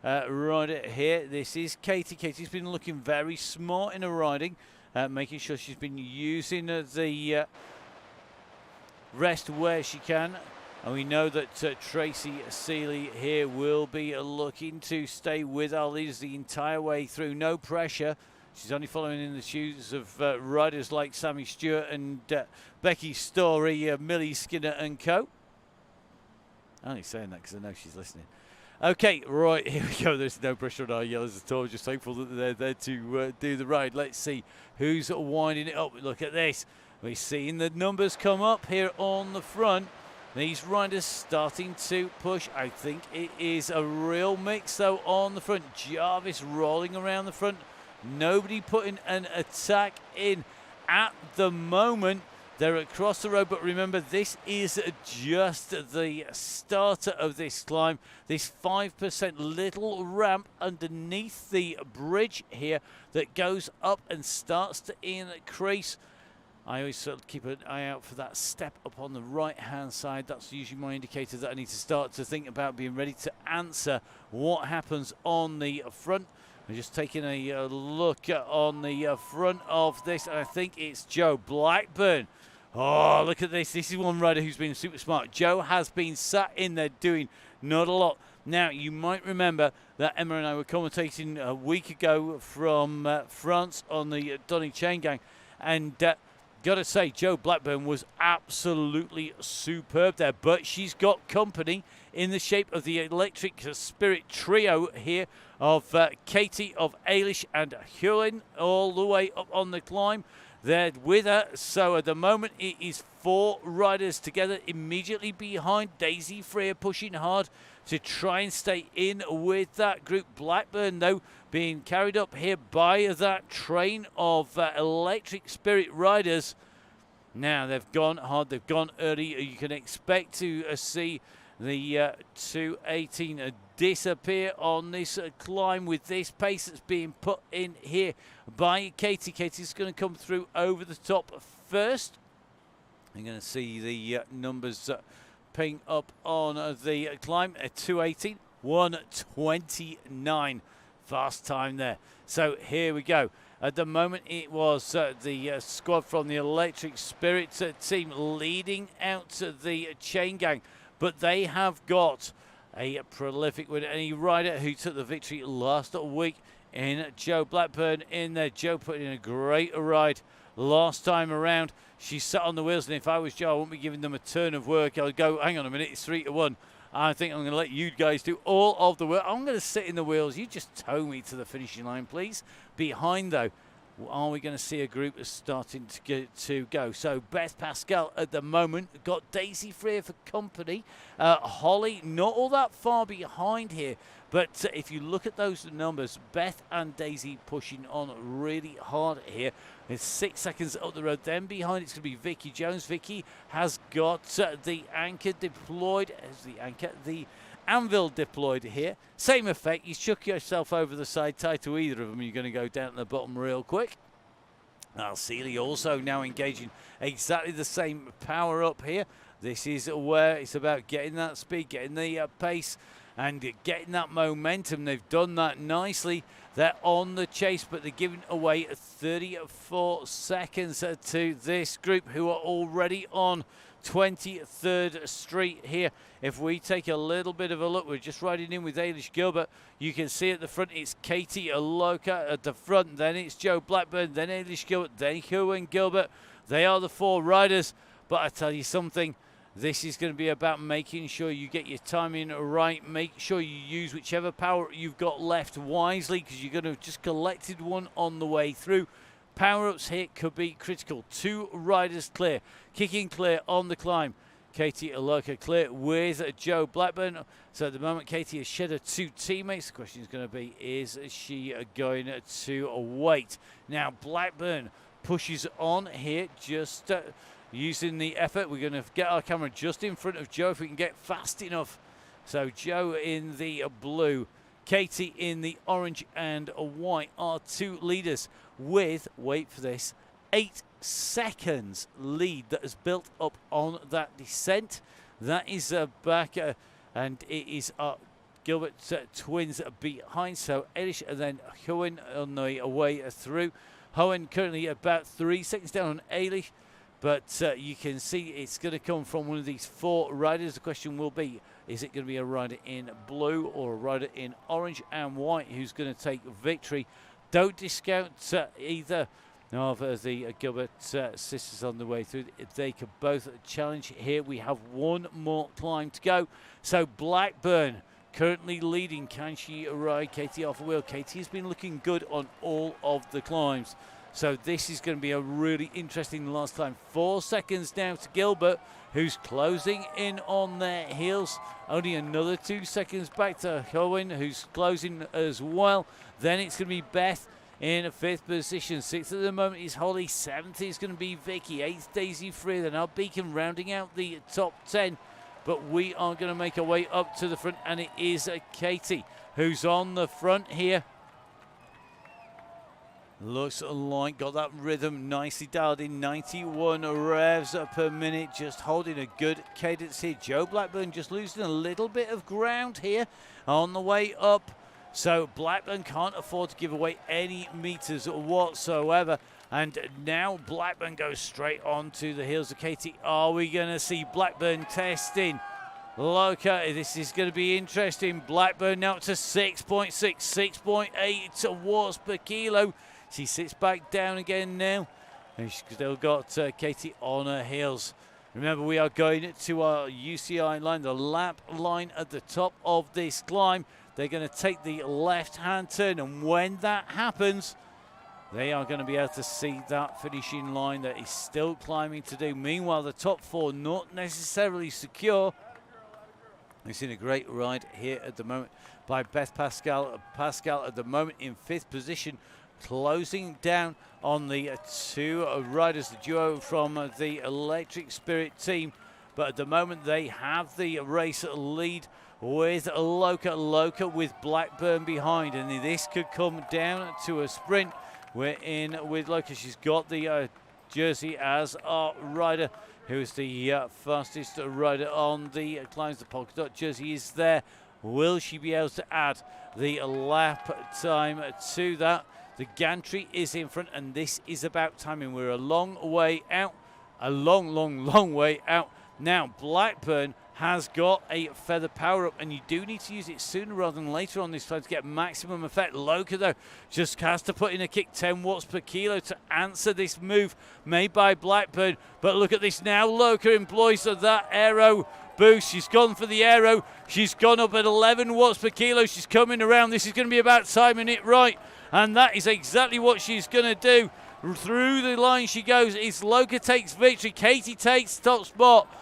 rider here. This is Katie. Katie's been looking very smart in her riding, making sure she's been using the rest where she can. And we know that Tracy Seeley here will be looking to stay with our leaders the entire way through. No pressure. She's only following in the shoes of riders like Sammy Stewart and Becky Story, Millie Skinner and co. I'm only saying that because I know she's listening. Okay, right, here we go. There's no pressure on our yellows at all. Just thankful that they're there to do the ride. Let's see who's winding it up. Look at this. We're seeing the numbers come up here on the front. These riders starting to push. I think it is a real mix, though, on the front. Jarvis rolling around the front. Nobody putting an attack in at the moment. They're across the road, but remember, this is just the starter of this climb. This 5% little ramp underneath the bridge here that goes up and starts to increase. I always sort of keep an eye out for that step up on the right-hand side. That's usually my indicator that I need to start to think about being ready to answer what happens on the front. I'm just taking a look on the front of this, and I think it's Joe Blackburn. Oh, look at this. This is one rider who's been super smart. Joe has been sat in there doing not a lot. Now, you might remember that Emma and I were commentating a week ago from France on the Donny Chaingang, and got to say, Joe Blackburn was absolutely superb there, but she's got company in the shape of the Electric Spirit trio here of Katie, of Ailish and Hewlin all the way up on the climb. there with her. So at the moment it is 4 riders together immediately behind. Daisy Freer pushing hard to try and stay in with that group. Blackburn, though, being carried up here by that train of Electric Spirit riders. Now they've gone hard, they've gone early. You can expect to see the 218 disappear on this climb with this pace that's being put in here by Katie. Katie's going to come through over the top first. You're going to see the numbers ping up on the climb at 218, 129. Fast time there. So here we go. At the moment, it was the squad from the Electric Spirit team leading out the Chaingang, but they have got a prolific winner, any rider who took the victory last week in Joe Blackburn in there. Joe put in a great ride last time around. She sat on the wheels, and if I was Joe, I wouldn't be giving them a turn of work. I would go, hang on a minute, it's 3-1. I think I'm going to let you guys do all of the work. I'm going to sit in the wheels. You just tow me to the finishing line, please. Behind, though, are we going to see a group starting to go? So Beth Pascal at the moment got Daisy Freer for company. Holly not all that far behind here. But if you look at those numbers, Beth and Daisy pushing on really hard here. It's 6 seconds up the road. Then behind it's going to be Vicky Jones. Vicky has got the anchor deployed. The anvil deployed here. Same effect. You chuck yourself over the side, tie to either of them. You're going to go down to the bottom real quick. Now Seeley also now engaging exactly the same power up here. This is where it's about getting that speed, getting the pace, and getting that momentum. They've done that nicely. They're on the chase, but they're giving away 34 seconds to this group who are already on 23rd Street here. If we take a little bit of a look, we're just riding in with Ailish Gilbert. You can see at the front it's Katie Aloka at the front, then it's Joe Blackburn, then Ailish Gilbert, then Hugh Gilbert. They are the 4 riders, but I tell you something, this is going to be about making sure you get your timing right. Make sure you use whichever power you've got left wisely, because you're going to have just collected one on the way through. Power-ups here could be critical. 2 riders clear, kicking clear on the climb. Katie Aloka clear with Joe Blackburn. So at the moment, Katie has shed her 2 teammates. The question is going to be, is she going to wait? Now, Blackburn pushes on here, just using the effort. We're going to get our camera just in front of Joe if we can get fast enough. So Joe in the blue, Katie in the orange and white are 2 leaders with, wait for this, 8 seconds lead that has built up on that descent. That is back, and it is Gilbert twins behind. So Elish and then Hohen on the way through. Hohen currently about 3 seconds down on Elish. But you can see it's going to come from one of these 4 riders. The question will be, is it going to be a rider in blue or a rider in orange and white who's going to take victory? Don't discount either of the Gilbert sisters on the way through. They could both challenge here. We have 1 more climb to go. So Blackburn currently leading. Can she ride Katie off the wheel? Katie has been looking good on all of the climbs. So this is going to be a really interesting last time. 4 seconds now to Gilbert, who's closing in on their heels. Only another 2 seconds back to Cohen, who's closing as well. Then it's going to be Beth in a 5th position. 6th at the moment is Holly. 7th is going to be Vicky. 8th, Daisy Freer. Then our Beacon rounding out the top 10. But we are going to make our way up to the front, and it is Katie who's on the front here. Looks like got that rhythm nicely dialed in, 91 revs per minute, just holding a good cadence here. Joe Blackburn just losing a little bit of ground here on the way up. So Blackburn can't afford to give away any meters whatsoever. And now Blackburn goes straight on to the heels of Katie. Are we going to see Blackburn testing? Loka, this is going to be interesting. Blackburn now to 6.6, 6.8 watts per kilo. She sits back down again now, and she's still got Katie on her heels. Remember, we are going to our UCI line, the lap line at the top of this climb. They're going to take the left-hand turn, and when that happens, they are going to be able to see that finishing line that is still climbing to do. Meanwhile, the top four not necessarily secure. We've seen a great ride here at the moment by Beth Pascal. Pascal at the moment in 5th position, closing down on the two riders, the duo from the Electric Spirit team. But at the moment, they have the race lead with Loca with Blackburn behind. And this could come down to a sprint. We're in with Loca. She's got the jersey as our rider, who's the fastest rider on the climbs. The polka dot jersey is there. Will she be able to add the lap time to that? The gantry is in front, and this is about timing. We're a long way out, a long way out. Now, Blackburn has got a feather power-up, and you do need to use it sooner rather than later on this time to get maximum effect. Loca, though, just has to put in a kick, 10 watts per kilo, to answer this move made by Blackburn. But look at this now. Loca employs that aero boost. She's gone for the aero. She's gone up at 11 watts per kilo. She's coming around. This is going to be about timing it right, and that is exactly what she's going to do. Through the line she goes. It's Loca takes victory. Katie takes top spot.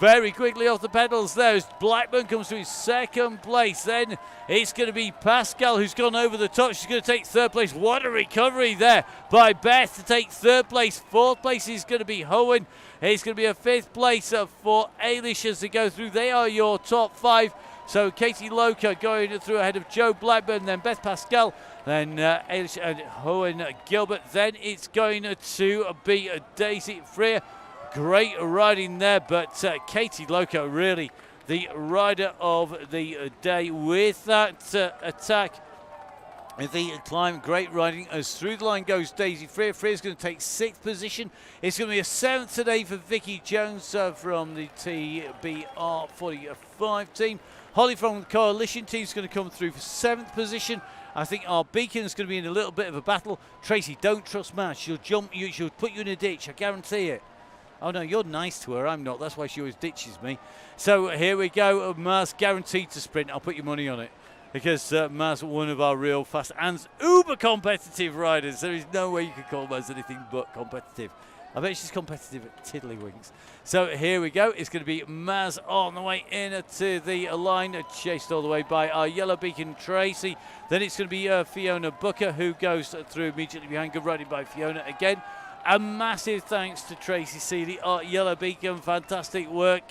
Very quickly off the pedals there as Blackburn comes to his 2nd place. Then it's going to be Pascal who's gone over the top. She's going to take 3rd place. What a recovery there by Beth to take 3rd place. 4th place is going to be Hohen. It's going to be a 5th place for Ailish as they go through. They are your top 5. So Katie Loca going through ahead of Joe Blackburn, then Beth Pascal, then Ailish and Hohen Gilbert. Then it's going to be Daisy Freer. Great riding there, but Katie Loca really the rider of the day with that attack. The climb, great riding as through the line goes Daisy Freer. Freer's going to take 6th position. It's going to be a 7th today for Vicky Jones from the TBR 45 team. Holly from the Coalition team is going to come through for 7th position. I think our Beacon is going to be in a little bit of a battle. Tracy, don't trust Maz. She'll jump you. She'll put you in a ditch. I guarantee it. Oh, no, you're nice to her. I'm not. That's why she always ditches me. So here we go. Maz guaranteed to sprint. I'll put your money on it. Because Maz, one of our real fast and uber competitive riders. There is no way you could call Maz anything but competitive. I bet she's competitive at Tiddlywinks. So here we go. It's going to be Maz on the way in to the line, chased all the way by our Yellow Beacon Tracy. Then it's going to be Fiona Booker who goes through immediately behind. Good riding by Fiona again. A massive thanks to Tracy Seeley, our Yellow Beacon. Fantastic work.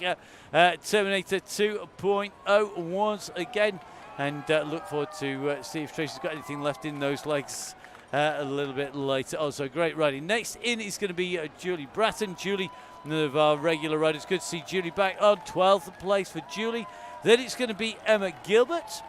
Terminator 2.0 once again. And look forward to see if Tracy's got anything left in those legs a little bit later. Also, great riding. Next in is going to be Julie Bratton. Julie, one of our regular riders. Good to see Julie back on 12th place for Julie. Then it's going to be Emma Gilbert.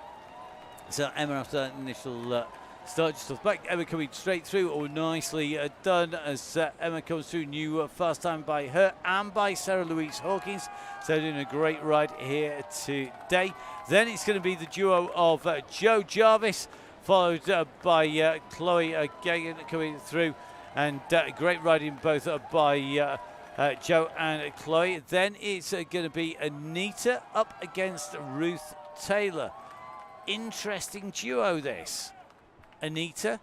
So Emma, after that initial start just off back, Emma coming straight through. Oh, nicely done as Emma comes through. New fast time by her and by Sarah Louise Hawkins. So doing a great ride here today. Then it's going to be the duo of Joe Jarvis, followed by Chloe Gagan coming through. And great riding both by Joe and Chloe. Then it's going to be Anita up against Ruth Taylor. Interesting duo this. Anita,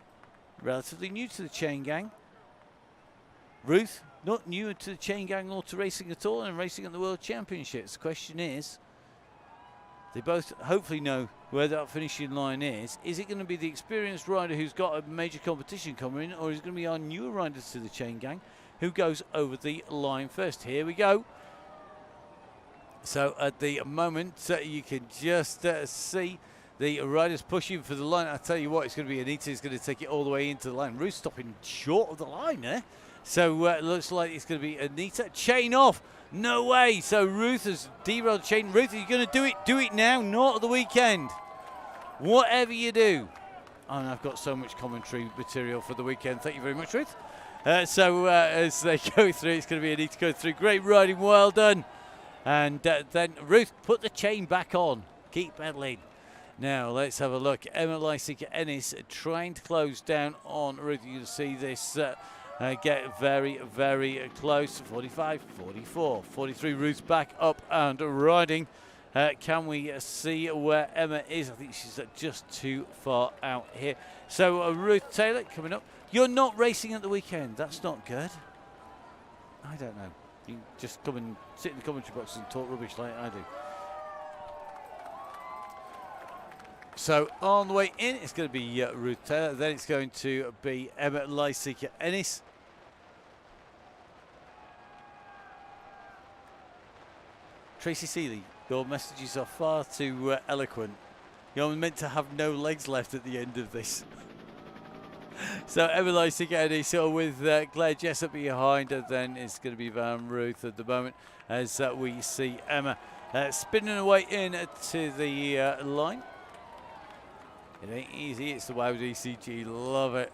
relatively new to the Chaingang. Ruth, not new to the Chaingang or to racing at all, and racing at the World Championships. The question is, they both hopefully know where that finishing line is. Is it going to be the experienced rider who's got a major competition coming in, or is it going to be our newer riders to the Chaingang who goes over the line first? Here we go. So at the moment, you can just see the riders pushing for the line. I tell you what, it's going to be Anita who's going to take it all the way into the line. Ruth stopping short of the line there. So it looks like it's going to be Anita. Chain off. No way. So Ruth has derailed the chain. Ruth, are you going to do it? Do it now, not at the weekend. Whatever you do. Oh, and I've got so much commentary material for the weekend. Thank you very much, Ruth. So as they go through, it's going to be Anita going through. Great riding. Well done. And then Ruth, put the chain back on. Keep pedaling. Now, let's have a look. Emma Lysick-Ennis trying to close down on Ruth. You can see this get very, very close. 45, 44, 43. Ruth back up and riding. Can we see where Emma is? I think she's just too far out here. So Ruth Taylor coming up. You're not racing at the weekend. That's not good. I don't know. You just come and sit in the commentary box and talk rubbish like I do. So on the way in, it's going to be Ruth Taylor. Then it's going to be Emma Lysica-Ennis. Tracy Seeley, your messages are far too eloquent. You're meant to have no legs left at the end of this. So Emma Lysica-Ennis with Claire Jessup behind her. Then it's going to be Van Ruth at the moment as we see Emma spinning away in to the line. It ain't easy, it's the WOW DCG, love it.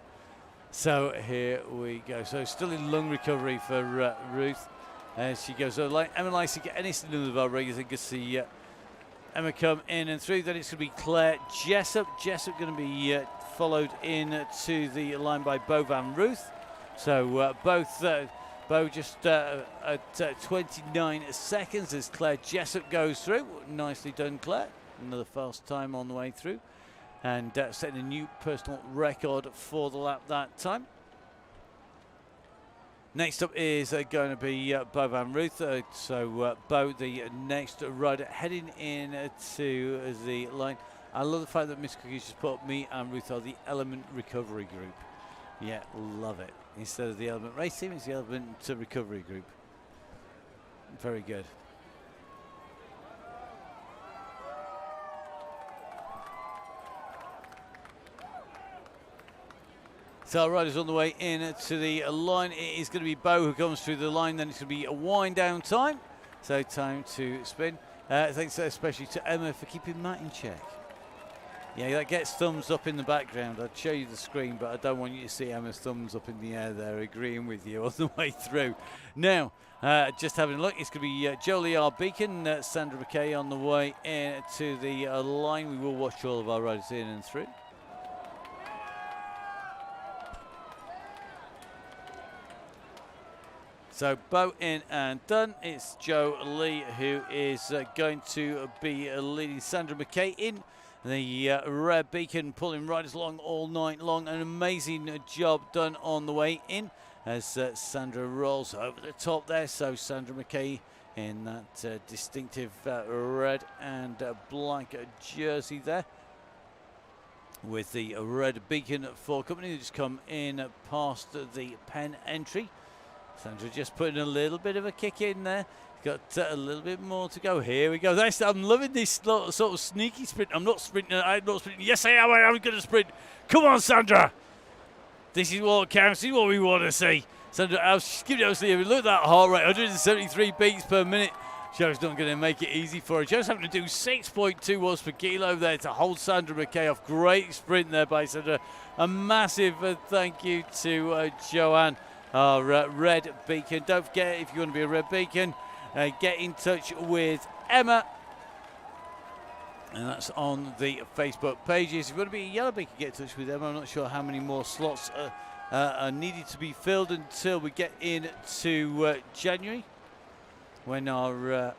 So here we go. So still in lung recovery for Ruth as she goes. So like Emma Lysica-Ennis, none of our regulars, I can see Emma come in and through. Then it's going to be Claire Jessup. Jessup going to be followed in to the line by Bo Van Ruth. So Bo just at 29 seconds as Claire Jessup goes through. Nicely done, Claire. Another fast time on the way through. And setting a new personal record for the lap that time. Next up is going to be Bo Van Ruth. So Bo, the next rider, heading in to the line. I love the fact that Miss Cookies just put me and Ruth are the Element Recovery Group. Yeah, love it. Instead of the Element Race Team, it's the Element Recovery Group. Very good. So our riders on the way in to the line. It is going to be Bo who comes through the line. Then it's going to be a wind down time. So time to spin. Thanks especially to Emma for keeping Matt in check. Yeah, that gets thumbs up in the background. I'd show you the screen, but I don't want you to see Emma's thumbs up in the air there, agreeing with you on the way through. Now, just having a look, it's going to be Jolie R. Beacon, Sandra McKay on the way in to the line. We will watch all of our riders in and through. So Bo in and done. It's Joe Lee who is going to be leading Sandra McKay in. The Red Beacon pulling riders along all night long. An amazing job done on the way in as Sandra rolls over the top there. So Sandra McKay in that distinctive red and black jersey there. With the Red Beacon for company, just come in past the pen entry. Sandra just putting a little bit of a kick in there. Got a little bit more to go. Here we go. I'm loving this sort of sneaky sprint. I'm not sprinting. Yes, I am. I'm going to sprint. Come on, Sandra. This is what counts. This is what we want to see. Sandra, look at that heart rate. 173 beats per minute. Joe's not going to make it easy for her. Joe's having to do 6.2 watts per kilo there to hold Sandra McKay off. Great sprint there by Sandra. A massive thank you to Joanne. Our Red Beacon. Don't forget, if you want to be a Red Beacon, get in touch with Emma. And that's on the Facebook pages. If you want to be a Yellow Beacon, get in touch with Emma. I'm not sure how many more slots are needed to be filled until we get into January, when our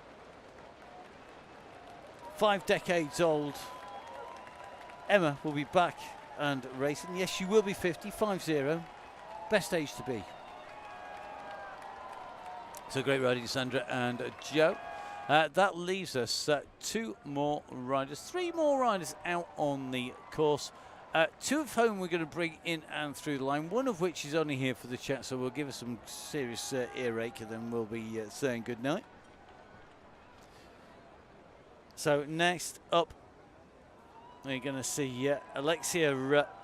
5 decades old Emma will be back and racing. Yes, she will be 50. Best age to be. So great riding, Sandra and Joe. That leaves us 3 more riders out on the course. 2 of whom we're going to bring in and through the line, one of which is only here for the chat, so we'll give us some serious earache and then we'll be saying goodnight. So next up, we're going to see Alexia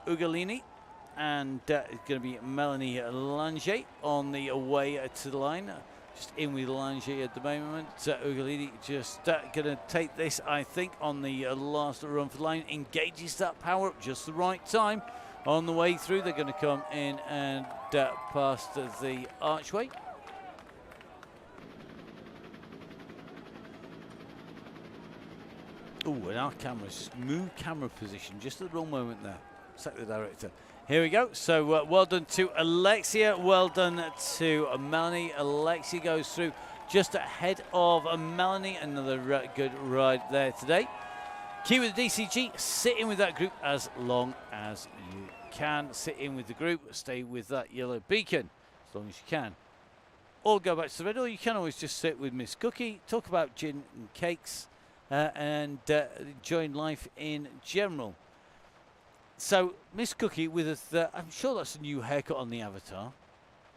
Ugolini. And it's going to be Melanie Lange on the way to the line. Just in with Lange at the moment. Ugolini just going to take this, I think, on the last run for the line. Engages that power up just the right time. On the way through, they're going to come in and past the archway. Oh, and our cameras move camera position just at the wrong moment there. Sack the director. Here we go. So well done to Alexia. Well done to Melanie. Alexia goes through. just ahead of Melanie. Another good ride there today. Keep with the DCG, sit in with that group as long as you can. Sit in with the group, stay with that yellow beacon as long as you can. Or go back to the red, or you can always just sit with Miss Cookie, talk about gin and cakes, and join life in general. So, Miss Cookie with I'm sure that's a new haircut on the avatar.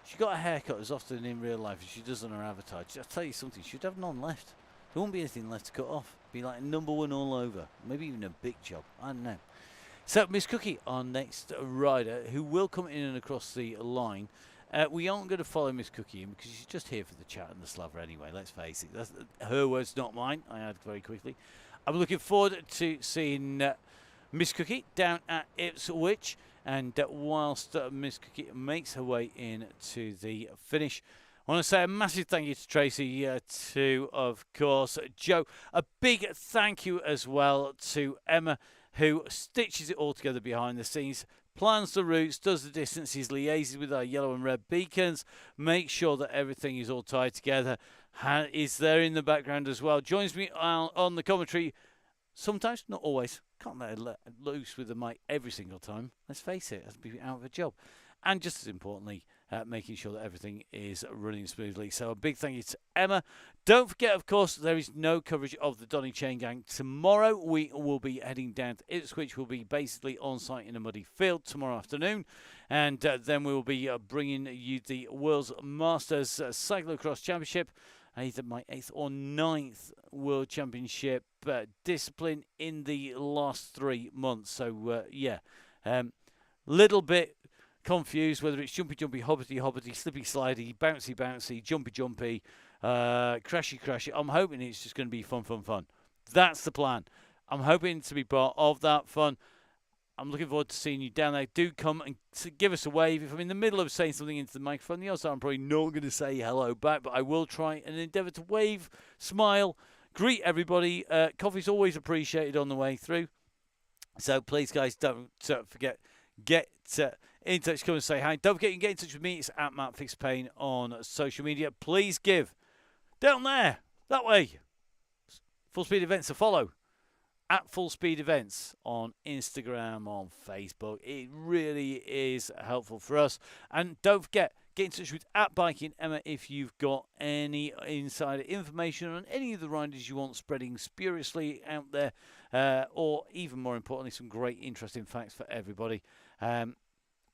She got a haircut as often in real life as she does on her avatar. I'll tell you something, she'd have none left. There won't be anything left to cut off. Be like #1 all over. Maybe even a big job. I don't know. So, Miss Cookie, our next rider, who will come in and across the line. We aren't going to follow Miss Cookie in because she's just here for the chat and the slaver anyway, let's face it. That's her words, not mine, I add very quickly. I'm looking forward to seeing Miss Cookie down at Ipswich. And whilst Miss Cookie makes her way in to the finish, I want to say a massive thank you to Tracy, to, of course, Joe. A big thank you as well to Emma, who stitches it all together behind the scenes, plans the routes, does the distances, liaises with our yellow and red beacons, makes sure that everything is all tied together, is there in the background as well, joins me on the commentary, sometimes, not always. Can't let her loose with the mic every single time. Let's face it, that's be out of a job. And just as importantly, making sure that everything is running smoothly. So a big thank you to Emma. Don't forget, of course, there is no coverage of the Donny Chaingang tomorrow. We will be heading down to Ipswich. We'll be basically on site in a muddy field tomorrow afternoon. And then we will be bringing you the World's Masters Cyclocross Championship. Either my 8th or 9th World Championship discipline in the last 3 months. So, yeah, little bit confused whether it's jumpy, jumpy, hobbity, hobbity, slippy, slidey, bouncy, bouncy, jumpy, jumpy, crashy, crashy. I'm hoping it's just going to be fun, fun, fun. That's the plan. I'm hoping to be part of that fun. I'm looking forward to seeing you down there. Do come and give us a wave. If I'm in the middle of saying something into the microphone, the other side, I'm probably not going to say hello back, but I will try and endeavour to wave, smile, greet everybody. Coffee's always appreciated on the way through. So please, guys, don't forget, get in touch, come and say hi. Don't forget, you can get in touch with me. It's at Matt Fixpain on social media. Please give down there, that way. Full Speed Events to follow. At Full Speed Events on Instagram, on Facebook. It really is helpful for us. And don't forget, get in touch with @Biking Emma if you've got any insider information on any of the riders you want spreading spuriously out there, or even more importantly, some great interesting facts for everybody.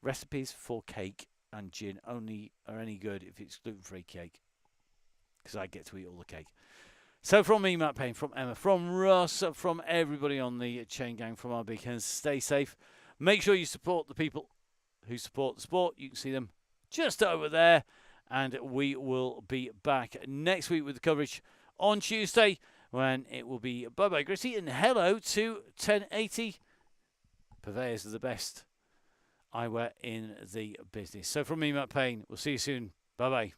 Recipes for cake and gin only are any good if it's gluten-free cake, because I get to eat all the cake. So from me, Matt Payne, from Emma, from Russ, from everybody on the Chaingang, from our beacons, stay safe. Make sure you support the people who support the sport. You can see them just over there. And we will be back next week with the coverage on Tuesday, when it will be bye-bye Gritty and hello to 1080, purveyors of the best eyewear in the business. So from me, Matt Payne, we'll see you soon. Bye-bye.